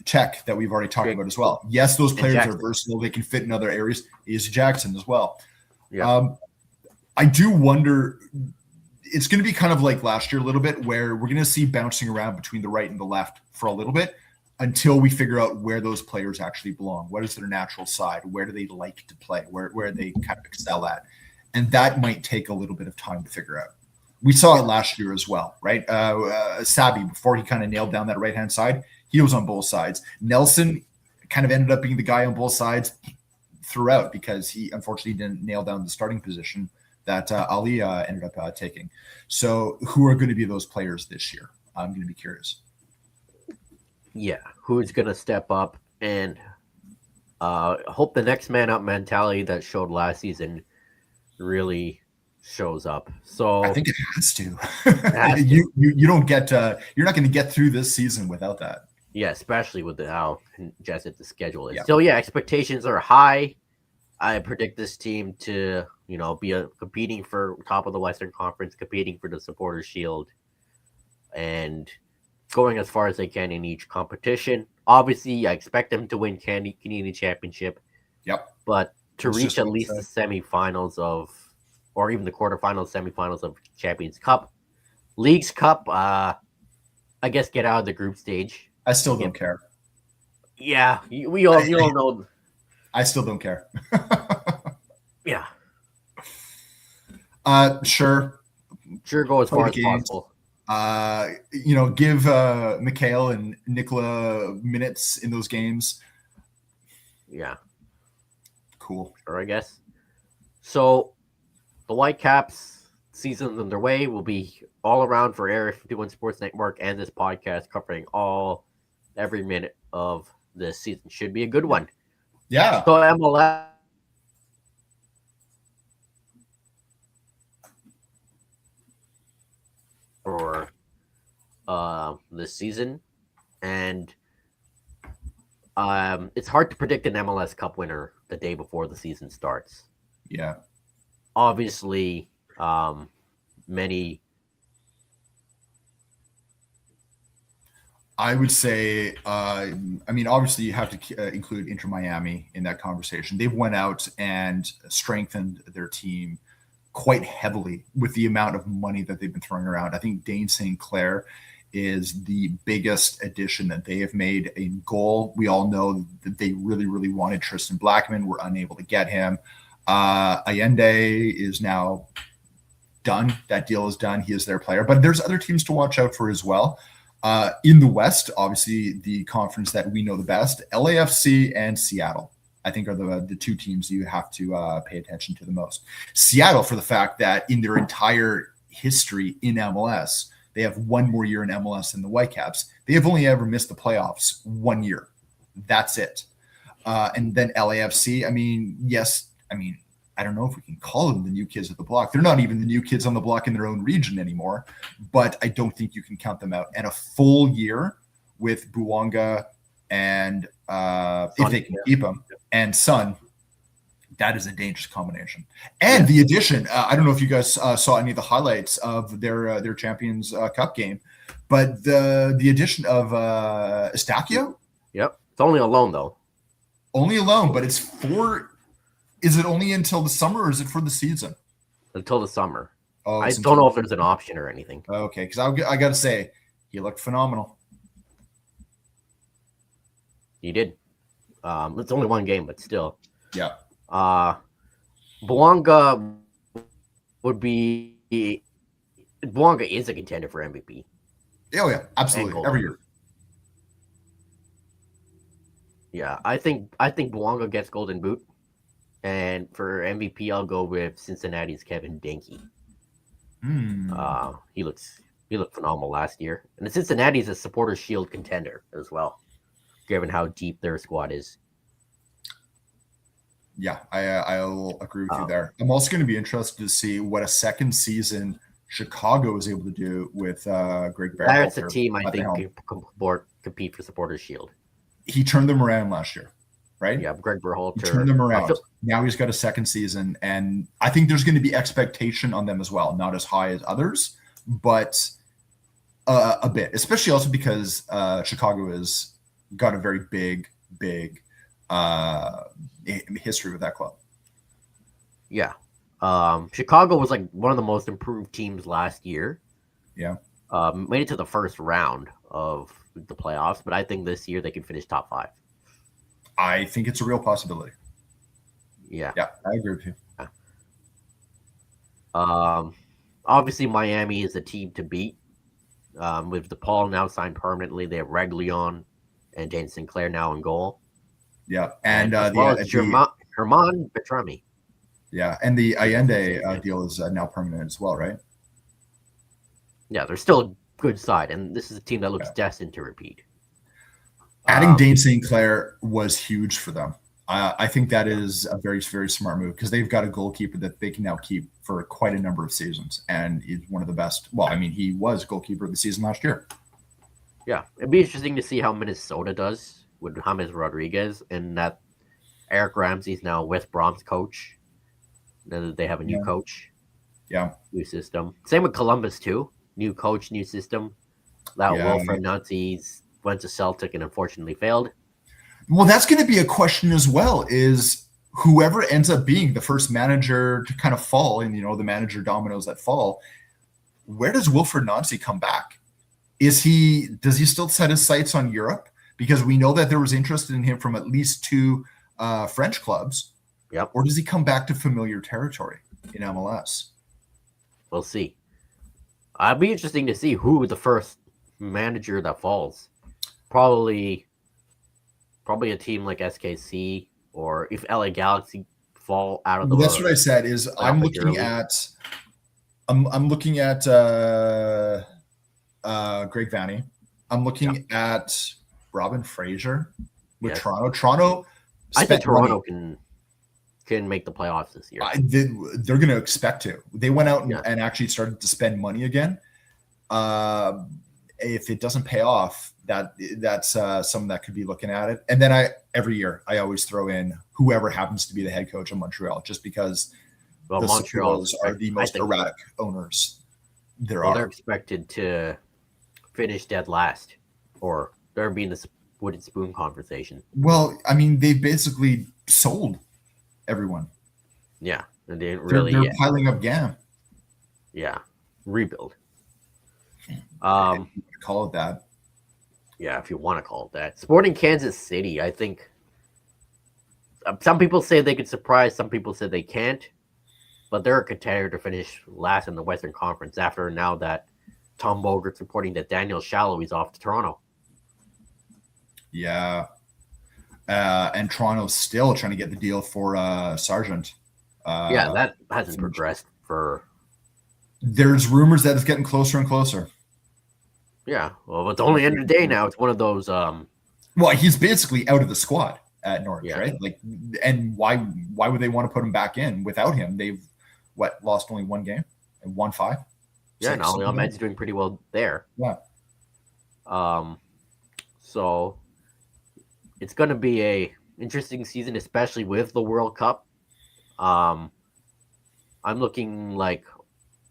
Czech that we've already talked about as well. Yes, those players are versatile. They can fit in other areas. Is Jackson as well. Yeah. I do wonder, it's going to be kind of like last year a little bit where we're going to see bouncing around between the right and the left for a little bit until we figure out where those players actually belong. What is their natural side? Where do they like to play? Where they kind of excel at? And that might take a little bit of time to figure out. We saw it last year as well, right? Sabi, before he kind of nailed down that right-hand side, he was on both sides. Nelson kind of ended up being the guy on both sides throughout because he unfortunately didn't nail down the starting position that Ali ended up taking. So who are going to be those players this year? I'm going to be curious. Yeah, who's going to step up and hope the next man up mentality that showed last season really shows up. So I think it has to. You don't get you're not going to get through this season without that. Yeah, especially with how congested the schedule is. Yeah. So yeah, expectations are high. I predict this team to be competing for top of the Western Conference, competing for the Supporters Shield, and going as far as they can in each competition. Obviously, I expect them to win Canadian Championship. Yep. But to reach at least the semifinals or even the quarterfinals, semifinals of Champions Cup, Leagues Cup, I guess get out of the group stage. I still don't care. Yeah, we all know. I still don't care. Yeah. Sure. Sure, go as far as possible. Give Mikhail and Nikola minutes in those games. Yeah. Cool. Sure, I guess. So, the Whitecaps season's underway. Will be all around for Area 51 Sports Network and this podcast covering every minute of this season. Should be a good one. Yeah. So MLS for this season, and it's hard to predict an MLS Cup winner the day before the season starts. Yeah. Obviously, many. I would say, obviously you have to include Inter Miami in that conversation. They've went out and strengthened their team quite heavily with the amount of money that they've been throwing around. I think Dane St. Clair is the biggest addition that they have made in goal. We all know that they really, really wanted Tristan Blackman. Were unable to get him. Allende is now done. That deal is done. He is their player. But there's other teams to watch out for as well. In the West, obviously, the conference that we know the best, LAFC and Seattle, I think are the two teams you have to pay attention to the most. Seattle, for the fact that in their entire history in MLS, they have one more year in MLS than the Whitecaps. They have only ever missed the playoffs 1 year. That's it. And then LAFC, I don't know if we can call them the new kids of the block. They're not even the new kids on the block in their own region anymore, but I don't think you can count them out. And a full year with Buwanga and if they can keep them, and Sun, that is a dangerous combination. And the addition, I don't know if you guys saw any of the highlights of their Champions Cup game, but the addition of Estacio. Yep. It's only a loan, though. Only a loan, but it's for... Is it only until the summer or is it for the season? Until the summer. Oh, I don't know if there's an option or anything. Okay, because I got to say, he looked phenomenal. He did. It's only one game, but still. Yeah. Buwanga is a contender for MVP. Oh, yeah, absolutely. Every year. Yeah, I think Bouanga gets Golden Boot, and for MVP, I'll go with Cincinnati's Kevin Dinky. Hmm. He looked phenomenal last year, and Cincinnati's a Supporters Shield contender as well, given how deep their squad is. Yeah, I'll agree with you Um, there. I'm also going to be interested to see what a second season Chicago is able to do with Greg that's a Berhalter team I at the think helm. can compete for Supporters Shield. He turned them around last year, right? Yeah, Greg He turned Berhalter. them I around. feel Now he's got a second season, and I think there's going to be expectation on them as well. Not as high as others, but a bit, especially also because Chicago has got a very big uh, history with that club. yeah. Chicago was like one of the most improved teams last year. Yeah, Made it to the first round of the playoffs, but I think this year they can finish top five. I think it's a real possibility. Yeah. Yeah, I agree with you. Um, Obviously Miami is a team to beat. With DePaul now signed permanently, they have Reglion and Jane Sinclair now in goal, Yeah, and and as well as Herman Betrami. the If that's his Allende name, yes. deal is now permanent as well, right? Yeah, they're still a good side, and this is a team that looks Yeah. destined to repeat. Adding Dane Um, St. Clair was huge for them. I think that yeah, is a very smart move because they've got a goalkeeper that they can now keep for quite a number of seasons, and he's one of the best. Well, I mean, he was goalkeeper of the season last year. yeah, it'd be interesting to see how Minnesota does with James Rodriguez, and that Eric Ramsey's now with Brom's coach. Now that they have a new Yeah, coach, yeah, new system. Same with Columbus too. New coach, new system. That yeah. Wilfred Nancy's went to Celtic and unfortunately failed. Well, that's going to be a question as well. Is whoever ends up being the first manager to kind of fall, and the manager dominoes that fall, where does Wilfred Nancy come back? Does he still set his sights on Europe? Because we know that there was interest in him from at least two French clubs, Yep, or does he come back to familiar territory in MLS? we'll see. It'd be interesting to see who the first manager that falls. Probably, probably a team like SKC, or if LA Galaxy fall out of Well, that's the what I said. Is playoff picture early. I'm looking at Greg Vanny. I'm Yeah, looking at Robin Fraser with yes. Toronto. Toronto I think spent money. Toronto can make the playoffs this year. They're going to expect to. They went out Yeah, and actually started to spend money again. If it doesn't pay off, that's someone that could be looking at it. And then every year I always throw in whoever happens to be the head coach of Montreal, just because well, the Montreal's Saputos are the I most think. erratic owners there Well, they're are. expected to finish dead last, or they're being the wooden spoon conversation. Well, I mean, they basically sold everyone. Yeah, and they didn't They're really. they're Yeah, piling up GAM. yeah, rebuild. If Um, you want to call it that. yeah, if you want to call it that. Sporting Kansas City, I think. Some people say they could surprise. Some people say they can't. But they're a contender to finish last in the Western Conference after now that Tom Bogert's reporting that Daniel Shallow is off to Toronto. Yeah. And Toronto's still trying to get the deal for Sargent. Yeah, Uh, that hasn't progressed for. there's rumors that it's getting closer and closer. Yeah, well, it's only end of the day now. It's one of those. Well, he's basically out of the squad at Norwich, Yeah, right? Like, and why would they want to put him back in without him? They've lost only one game and won five. yeah. Six, Now something like Ahmed's doing pretty well there. that. So it's going to be a interesting season, especially with the World Cup. Um, I'm looking like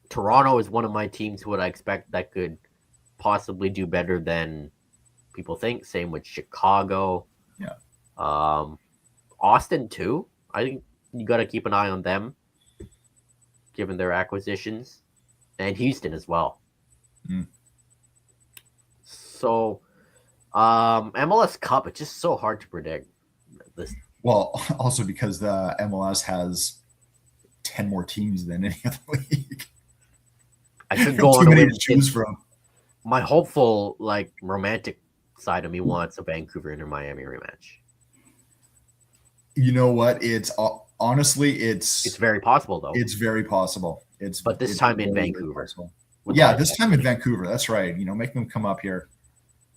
Toronto is one of my teams who I expect that could possibly do better than people think. Same with Chicago. Yeah. Austin too. I think you got to keep an eye on them, given their acquisitions, and Houston as well. Mm. So, MLS Cup, it's just so hard to predict. This, Well, also because the MLS has 10 more teams than any other league. I could go Too on a many limb to and say choose from. my hopeful, like romantic side of me wants a Vancouver Inter Miami rematch. You know what? It's honestly, It's very possible though. it's very possible. But this It's time in very, very Vancouver possible. with the Yeah, ice this time in activation. Vancouver. That's right. Make them come up here.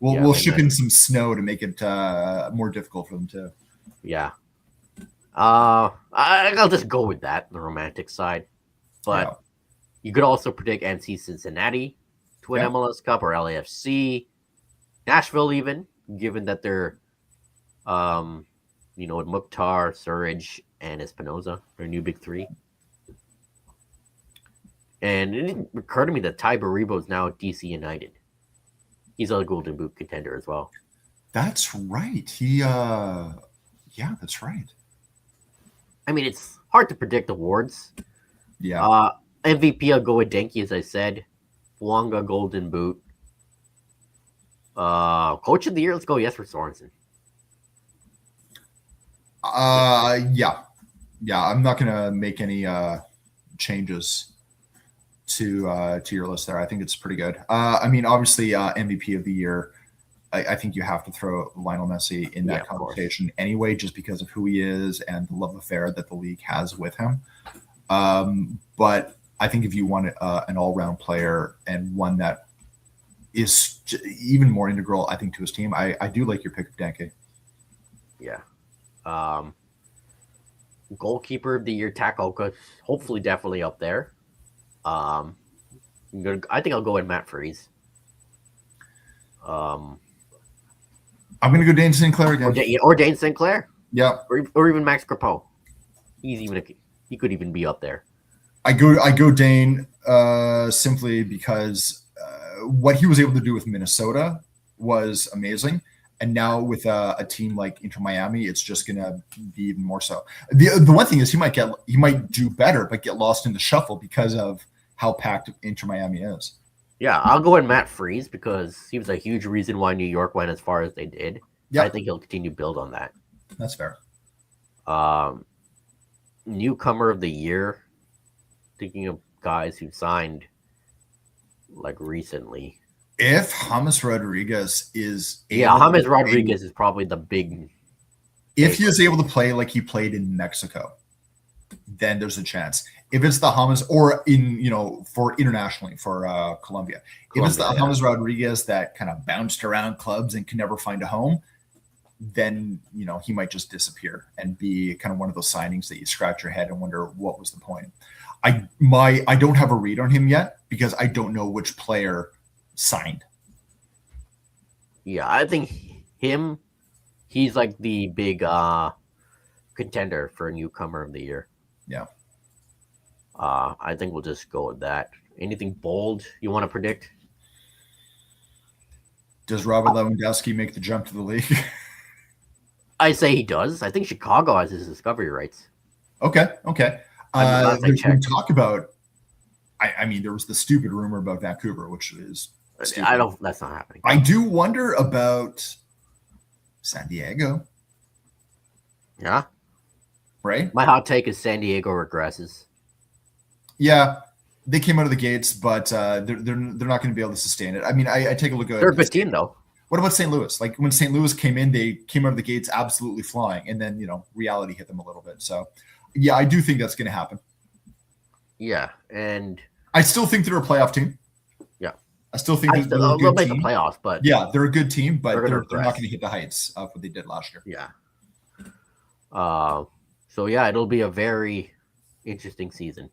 Yeah, We'll and ship then in some snow to make it more difficult for them too. yeah. I'll just go with that, the romantic side. Yeah. But you could also predict NC Cincinnati to win Okay. MLS Cup or LAFC, Nashville even, given that they're with Mukhtar, Surridge, and Espinoza, their new big three. And it didn't occur to me that Ty Baribo is now at DC United. He's a Golden Boot contender as well. That's right. Yeah, that's right. I mean, it's hard to predict awards. Yeah. MVP, I'll go with Denki, as I said. Wonga, Golden Boot. Coach of the year, let's go Jesper Sorensen. Yeah. I'm not gonna make any changes to your list there. I think it's pretty good. I mean, obviously, MVP of the year. I think you have to throw Lionel Messi in that conversation anyway, just because of who he is and the love affair that the league has with him. But I think if you want an all-round player and one that is even more integral, I think, to his team, I do like your pick of Danke. Yeah. Goalkeeper of the year, Takaoka, hopefully definitely up there. I think I'll go with Matt Freese. I'm going to go Dane Sinclair again. Or Dane Sinclair. Yeah. Or even Max Crepeau. He could even be up there. I go Dane simply because what he was able to do with Minnesota was amazing. And now with a team like Inter Miami, it's just going to be even more so. The one thing is he might do better, but get lost in the shuffle because of how packed Inter Miami is. Yeah, I'll go with Matt Freese because he was a huge reason why New York went as far as they did. Yep. I think he'll continue to build on that. That's fair. Newcomer of the year, thinking of guys who signed like recently. If James Rodriguez is James Rodriguez is probably the big. If he is able to play like he played in Mexico, then there's a chance. If it's the James, or for internationally for Colombia, if it's the James Rodriguez that kind of bounced around clubs and can never find a home, then he might just disappear and be kind of one of those signings that you scratch your head and wonder what was the point. I don't have a read on him yet because I don't know which player signed. Yeah, I think he's like the big contender for a newcomer of the year. Yeah. I think we'll just go with that. Anything bold you want to predict? Does Robert Lewandowski make the jump to the league? I say he does. I think Chicago has his discovery rights. Okay. There's been talk about. I mean, there was the stupid rumor about Vancouver, which is stupid. That's not happening. I do wonder about San Diego. Yeah. Right. My hot take is San Diego regresses. Yeah, they came out of the gates, but they're not going to be able to sustain it. I mean, I take a look at. They're a good team, though. What about St. Louis? Like when St. Louis came in, they came out of the gates absolutely flying, and then reality hit them a little bit. So, yeah, I do think that's going to happen. Yeah, and I still think they're a playoff team. Yeah, I still think they're a good make team. The playoffs, but yeah, they're a good team, but they're not going to hit the heights of what they did last year. Yeah. So yeah, it'll be a very interesting season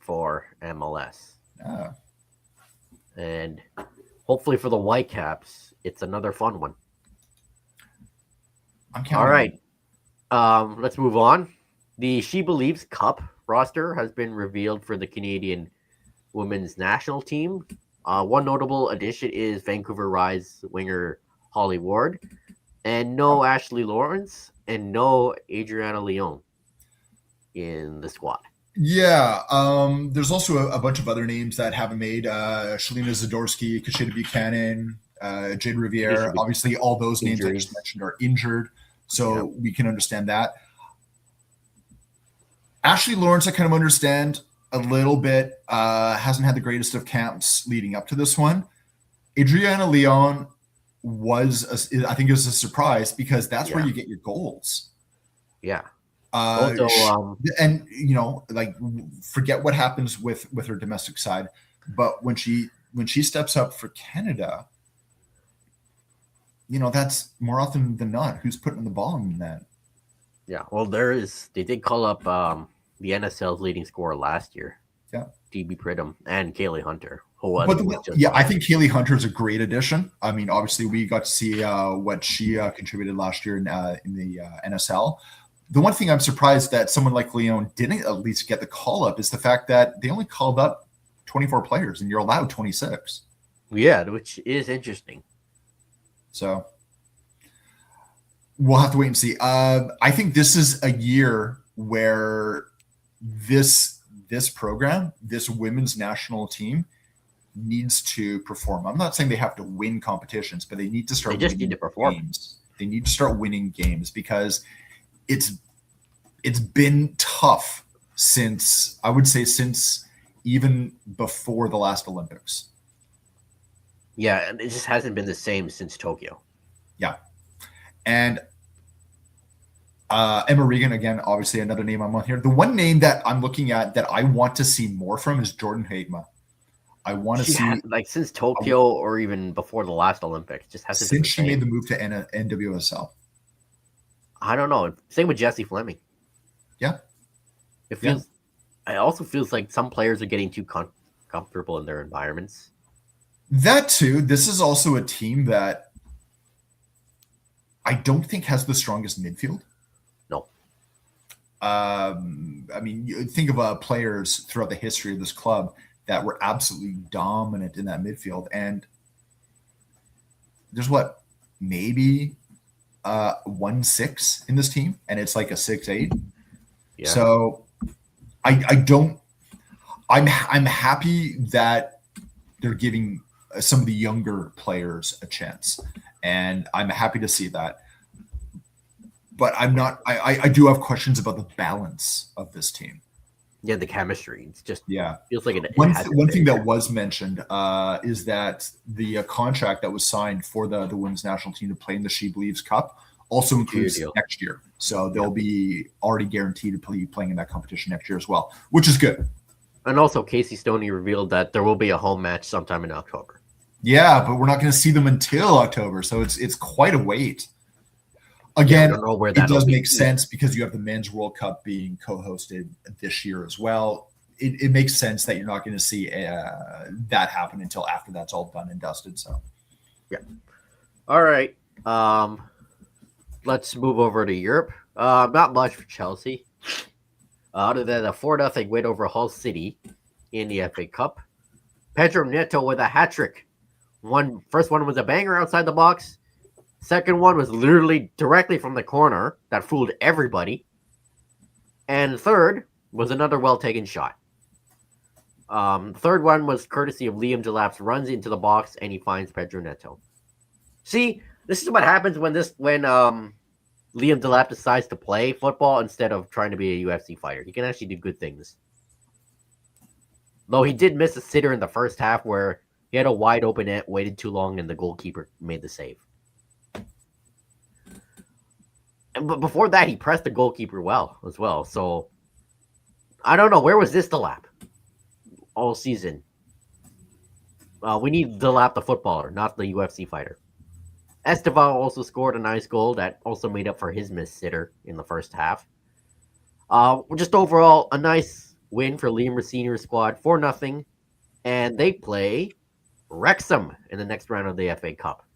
for MLS. Yeah. And hopefully for the Whitecaps, it's another fun one. All right. Let's move on. The She Believes Cup roster has been revealed for the Canadian women's national team. One notable addition is Vancouver Rise winger Holly Ward, and no Ashley Lawrence, and no Adriana Leon in the squad. Yeah, there's also a bunch of other names that haven't made. Shalina Zadorsky, Kashida Buchanan, Jade Riviere. Obviously, all those names I just mentioned are injured, so we can understand that. Ashley Lawrence, I kind of understand a little bit. Hasn't had the greatest of camps leading up to this one. Adriana Leon, I think it was a surprise because that's where Yeah. you get your goals. Yeah. Uh, Also, sh- and like forget what happens with her domestic side, but when she steps up for Canada, that's more often than not who's putting the ball in the net. yeah. Well, they did call up the NSL's leading scorer last year, Yeah. DB Pridham, and Kaylee Hunter, who I But think was just yeah, I fine. think Kaylee Hunter is a great addition. I mean, obviously, we got to see what she contributed last year in the NSL. The one thing I'm surprised that someone like Leon didn't at least get the call up is the fact that they only called up 24 players and you're allowed 26. Yeah, which is interesting. So we'll have to wait and see. I think this is a year where this program, this women's national team, needs to perform. I'm not saying they have to win competitions, but they need to start. They just need to perform. Games. They need to start winning games because it's been tough since even before the last Olympics. Yeah, and it just hasn't been the same since Tokyo. Yeah, and Emma Regan, again, obviously another name I'm on here. The one name that I'm looking at that I want to see more from is Jordan Haigma. I want to see like since Tokyo or even before the last Olympics, just hasn't since been the she same. made the move to NWSL. I don't know. Same with Jessie Fleming. Yeah, it feels. Yeah. It also feels like some players are getting too comfortable in their environments. That too. This is also a team that I don't think has the strongest midfield. No. I mean, you think of players throughout the history of this club that were absolutely dominant in that midfield, and there's maybe 1-6 in this team, and it's like a 6-8. Yeah. So I don't. I'm happy that they're giving some of the younger players a chance, and I'm happy to see that. But I'm not. I do have questions about the balance of this team. Yeah, the chemistry. It's just feels like it. One thing that was mentioned is that the contract that was signed for the women's national team to play in the She Believes Cup also includes next year. So they'll be already guaranteed to be playing in that competition next year as well, which is good. And also, Casey Stoney revealed that there will be a home match sometime in October. Yeah, but we're not going to see them until October, so it's quite a wait. Again, it does make sense because you have the Men's World Cup being co-hosted this year as well. It makes sense that you're not going to see that happen until after that's all done and dusted. So, yeah. All right. Let's move over to Europe. Not much for Chelsea. Other than a 4-0 win over Hull City in the FA Cup. Pedro Neto with a hat trick. First one was a banger outside the box. Second one was literally directly from the corner that fooled everybody. And third was another well-taken shot. Third one was courtesy of Liam Delap's runs into the box and he finds Pedro Neto. See, this is what happens when Liam Delap decides to play football instead of trying to be a UFC fighter. He can actually do good things. Though he did miss a sitter in the first half where he had a wide open net, waited too long, and the goalkeeper made the save. But before that, he pressed the goalkeeper well as well. So, I don't know. Where was this Delap all season? We need Delap the footballer, not the UFC fighter. Esteval also scored a nice goal that also made up for his missed sitter in the first half. Just overall, a nice win for Liam Senior's squad, 4-0. And they play Wrexham in the next round of the FA Cup.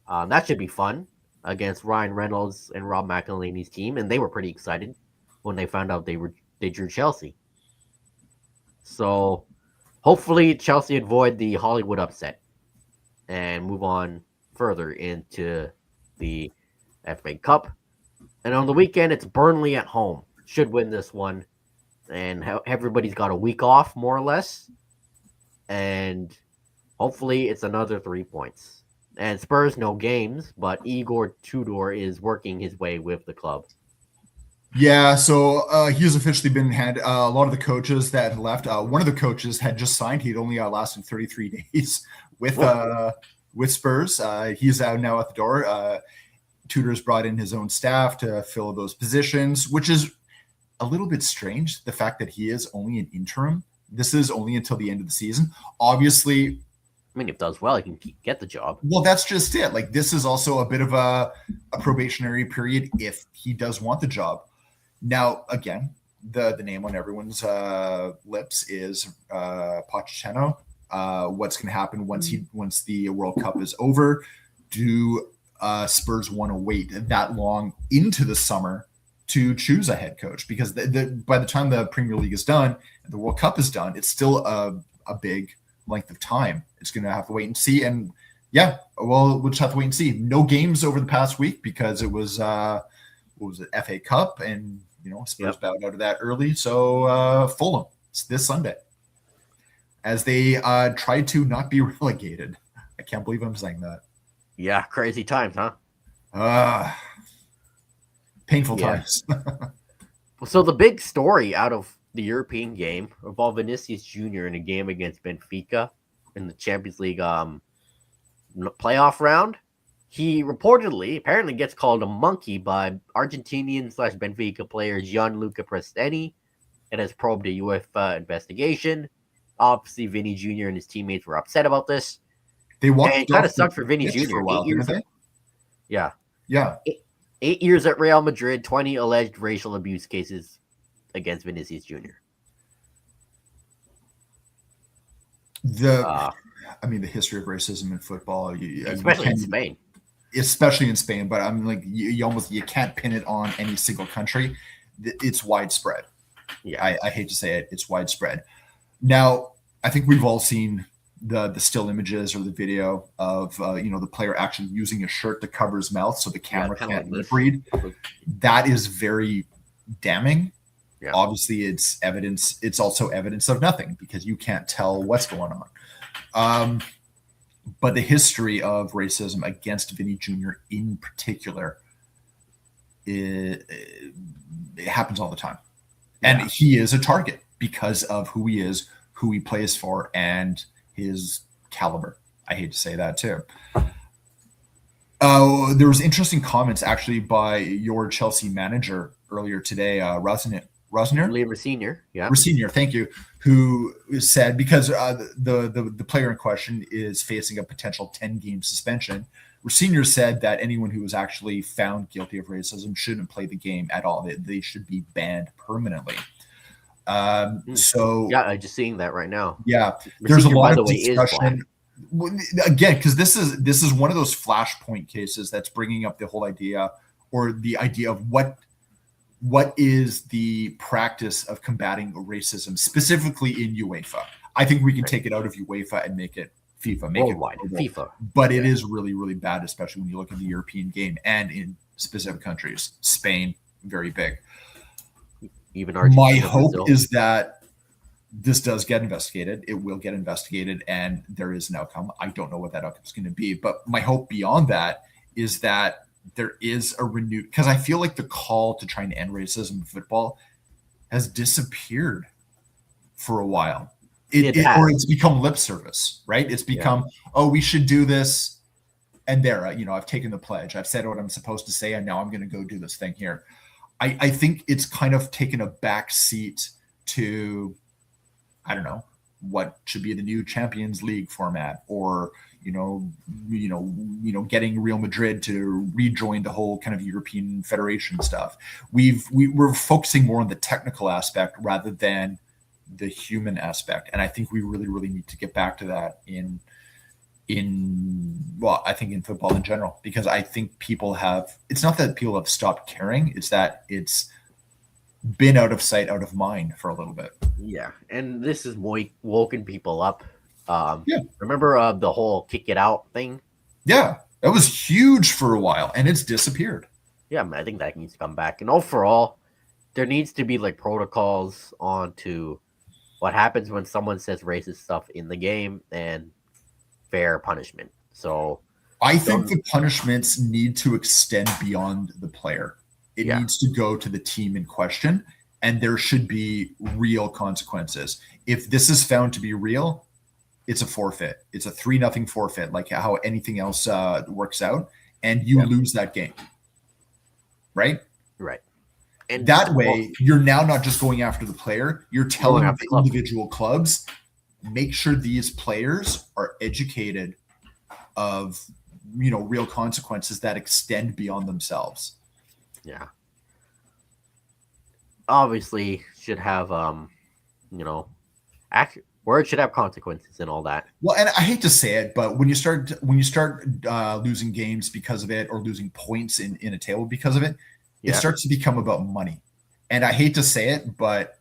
That should be fun against Ryan Reynolds and Rob McElhaney's team, and they were pretty excited when they found out they drew Chelsea. So hopefully Chelsea avoid the Hollywood upset and move on further into the FA Cup. And on the weekend, it's Burnley at home. Should win this one. And everybody's got a week off, more or less. And hopefully it's another 3 points. And Spurs, no games, but Igor Tudor is working his way with the club. Yeah, so he's officially been had a lot of the coaches that had left. One of the coaches had just signed. He'd only lasted 33 days with with Spurs. He's out now at the door. Tudor's brought in his own staff to fill those positions, which is a little bit strange. The fact that he is only an interim. This is only until the end of the season. Obviously, I mean, if does well, he can get the job. well, that's just it. Like, this is also a bit of a probationary period if he does want the job. Now, again, the name on everyone's lips is Pochettino. What's going to happen once the World Cup is over? Do Spurs want to wait that long into the summer to choose a head coach? Because by the time the Premier League is done and the World Cup is done, it's still a big length of time. It's going to have to wait and see. And yeah, well, we'll just have to wait and see. No games over the past week because it was what was it, FA Cup, and Spurs bowed out of that early. So Fulham, it's this Sunday, as they try to not be relegated. I can't believe I'm saying that. Yeah, crazy times, huh? Painful times. So the big story out of the European game involved Vinicius Jr. in a game against Benfica in the Champions League playoff round. He apparently gets called a monkey by Argentinian/Benfica player Gianluca Prestini. It has probed a UEFA investigation. Obviously, Vinny Jr. and his teammates were upset about this. It kind of sucked for Vinny Jr. For a while, 8 years. Yeah. 8 years at Real Madrid, 20 alleged racial abuse cases against Vinicius Jr. The history of racism in football, especially in Spain. Especially in Spain, but I'm like, you can't pin it on any single country. It's widespread. Yeah, I hate to say it, it's widespread. Now, I think we've all seen the still images or the video of the player actually using a shirt to cover his mouth so the camera can't lip read. That is very damning. Yeah. Obviously, it's evidence. It's also evidence of nothing because you can't tell what's going on. But the history of racism against Vinny Jr. in particular, it happens all the time. And he is a target because of who he is, who he plays for, and his caliber. I hate to say that too. There was interesting comments actually by your Chelsea manager earlier today, Rosenior, Rosenior, thank you, who said, because the player in question is facing a potential 10-game suspension. Rosenior said that anyone who was actually found guilty of racism shouldn't play the game at all. They should be banned permanently. So I'm just seeing that right now. Yeah, there's a lot of discussion again because this is one of those flashpoint cases that's bringing up the whole idea, or the idea of what is the practice of combating racism specifically in UEFA. I think we can take it out of UEFA and make it FIFA, make worldwide, it FIFA. But it is really, really bad, especially when you look at the European game and in specific countries. Spain, very big. Even Argentina, my hope Brazil. is that this does get investigated. It will get investigated, and there is an outcome. I don't know what that outcome is going to be, but my hope beyond that is that there is a renewed, because I feel like the call to try and end racism in football has disappeared for a while. Or it's become lip service, right? It's become, oh, we should do this. And there, I've taken the pledge. I've said what I'm supposed to say, and now I'm going to go do this thing here. I think it's kind of taken a back seat to, I don't know, what should be the new Champions League format, or getting Real Madrid to rejoin the whole kind of European Federation stuff. We're focusing more on the technical aspect rather than the human aspect, and I think we really, really need to get back to that I think in football in general, because I think it's not that people have stopped caring, it's that it's been out of sight, out of mind for a little bit. Yeah, and this has woken people up. Remember the whole kick it out thing? Yeah, that was huge for a while, and it's disappeared. Yeah, I think that needs to come back. And overall, there needs to be like protocols onto what happens when someone says racist stuff in the game and fair punishment. So I think the punishments need to extend beyond the player. It needs to go to the team in question, and there should be real consequences. If this is found to be real, it's a forfeit. It's a 3-0 forfeit, like how anything else works out, and you Yep. lose that game, right? Right. And That way, you're now not just going after the player, you're telling after the club. individual clubs, make sure these players are educated of, real consequences that extend beyond themselves. Yeah. Obviously, should have words should have consequences and all that. Well, and I hate to say it, but when you start losing games because of it, or losing points in a table because of it, it starts to become about money. And I hate to say it, but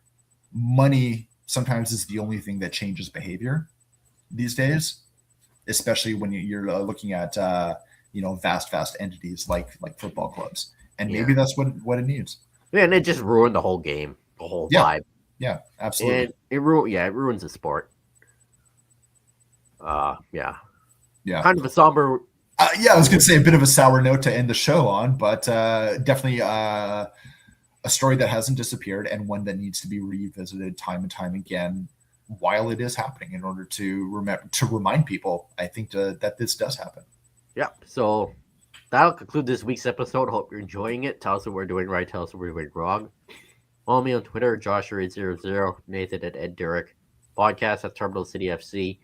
money sometimes is the only thing that changes behavior these days, especially when you're looking at vast entities like football clubs. And maybe that's what it needs. Yeah, and it just ruined the whole game, the whole vibe. Yeah, absolutely. And it ruins the sport. Yeah. Kind of a somber. I was going to say a bit of a sour note to end the show on, but definitely a story that hasn't disappeared, and one that needs to be revisited time and time again while it is happening, in order to remind people, I think, that this does happen. Yeah. So that'll conclude this week's episode. Hope you're enjoying it. Tell us what we're doing right. Tell us what we're doing wrong. Follow me on Twitter, Joshua800, Nathan at Ed Durek, podcast at Terminal City FC.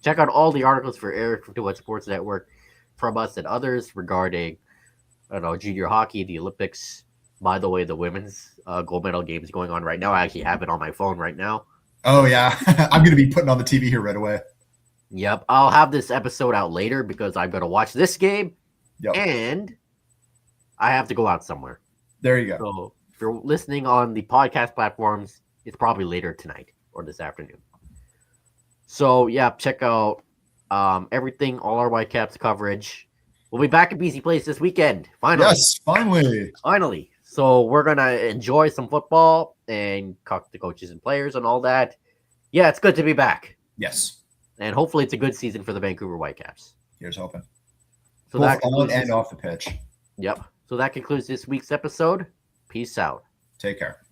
Check out all the articles for Area 51 Sports Network from us and others regarding, junior hockey, the Olympics. By the way, the women's gold medal game is going on right now. I actually have it on my phone right now. Oh, yeah. I'm going to be putting on the TV here right away. Yep. I'll have this episode out later because I'm going to watch this game. Yep. And I have to go out somewhere. There you go. So if you're listening on the podcast platforms, it's probably later tonight or this afternoon. So, yeah, check out everything, all our Whitecaps coverage. We'll be back at BC Place this weekend. Finally. Yes, finally. Finally. So we're going to enjoy some football and talk to coaches and players and all that. Yeah, it's good to be back. Yes. And hopefully it's a good season for the Vancouver Whitecaps. Here's hoping. So both on and off the pitch. Yep. So that concludes this week's episode. Peace out. Take care.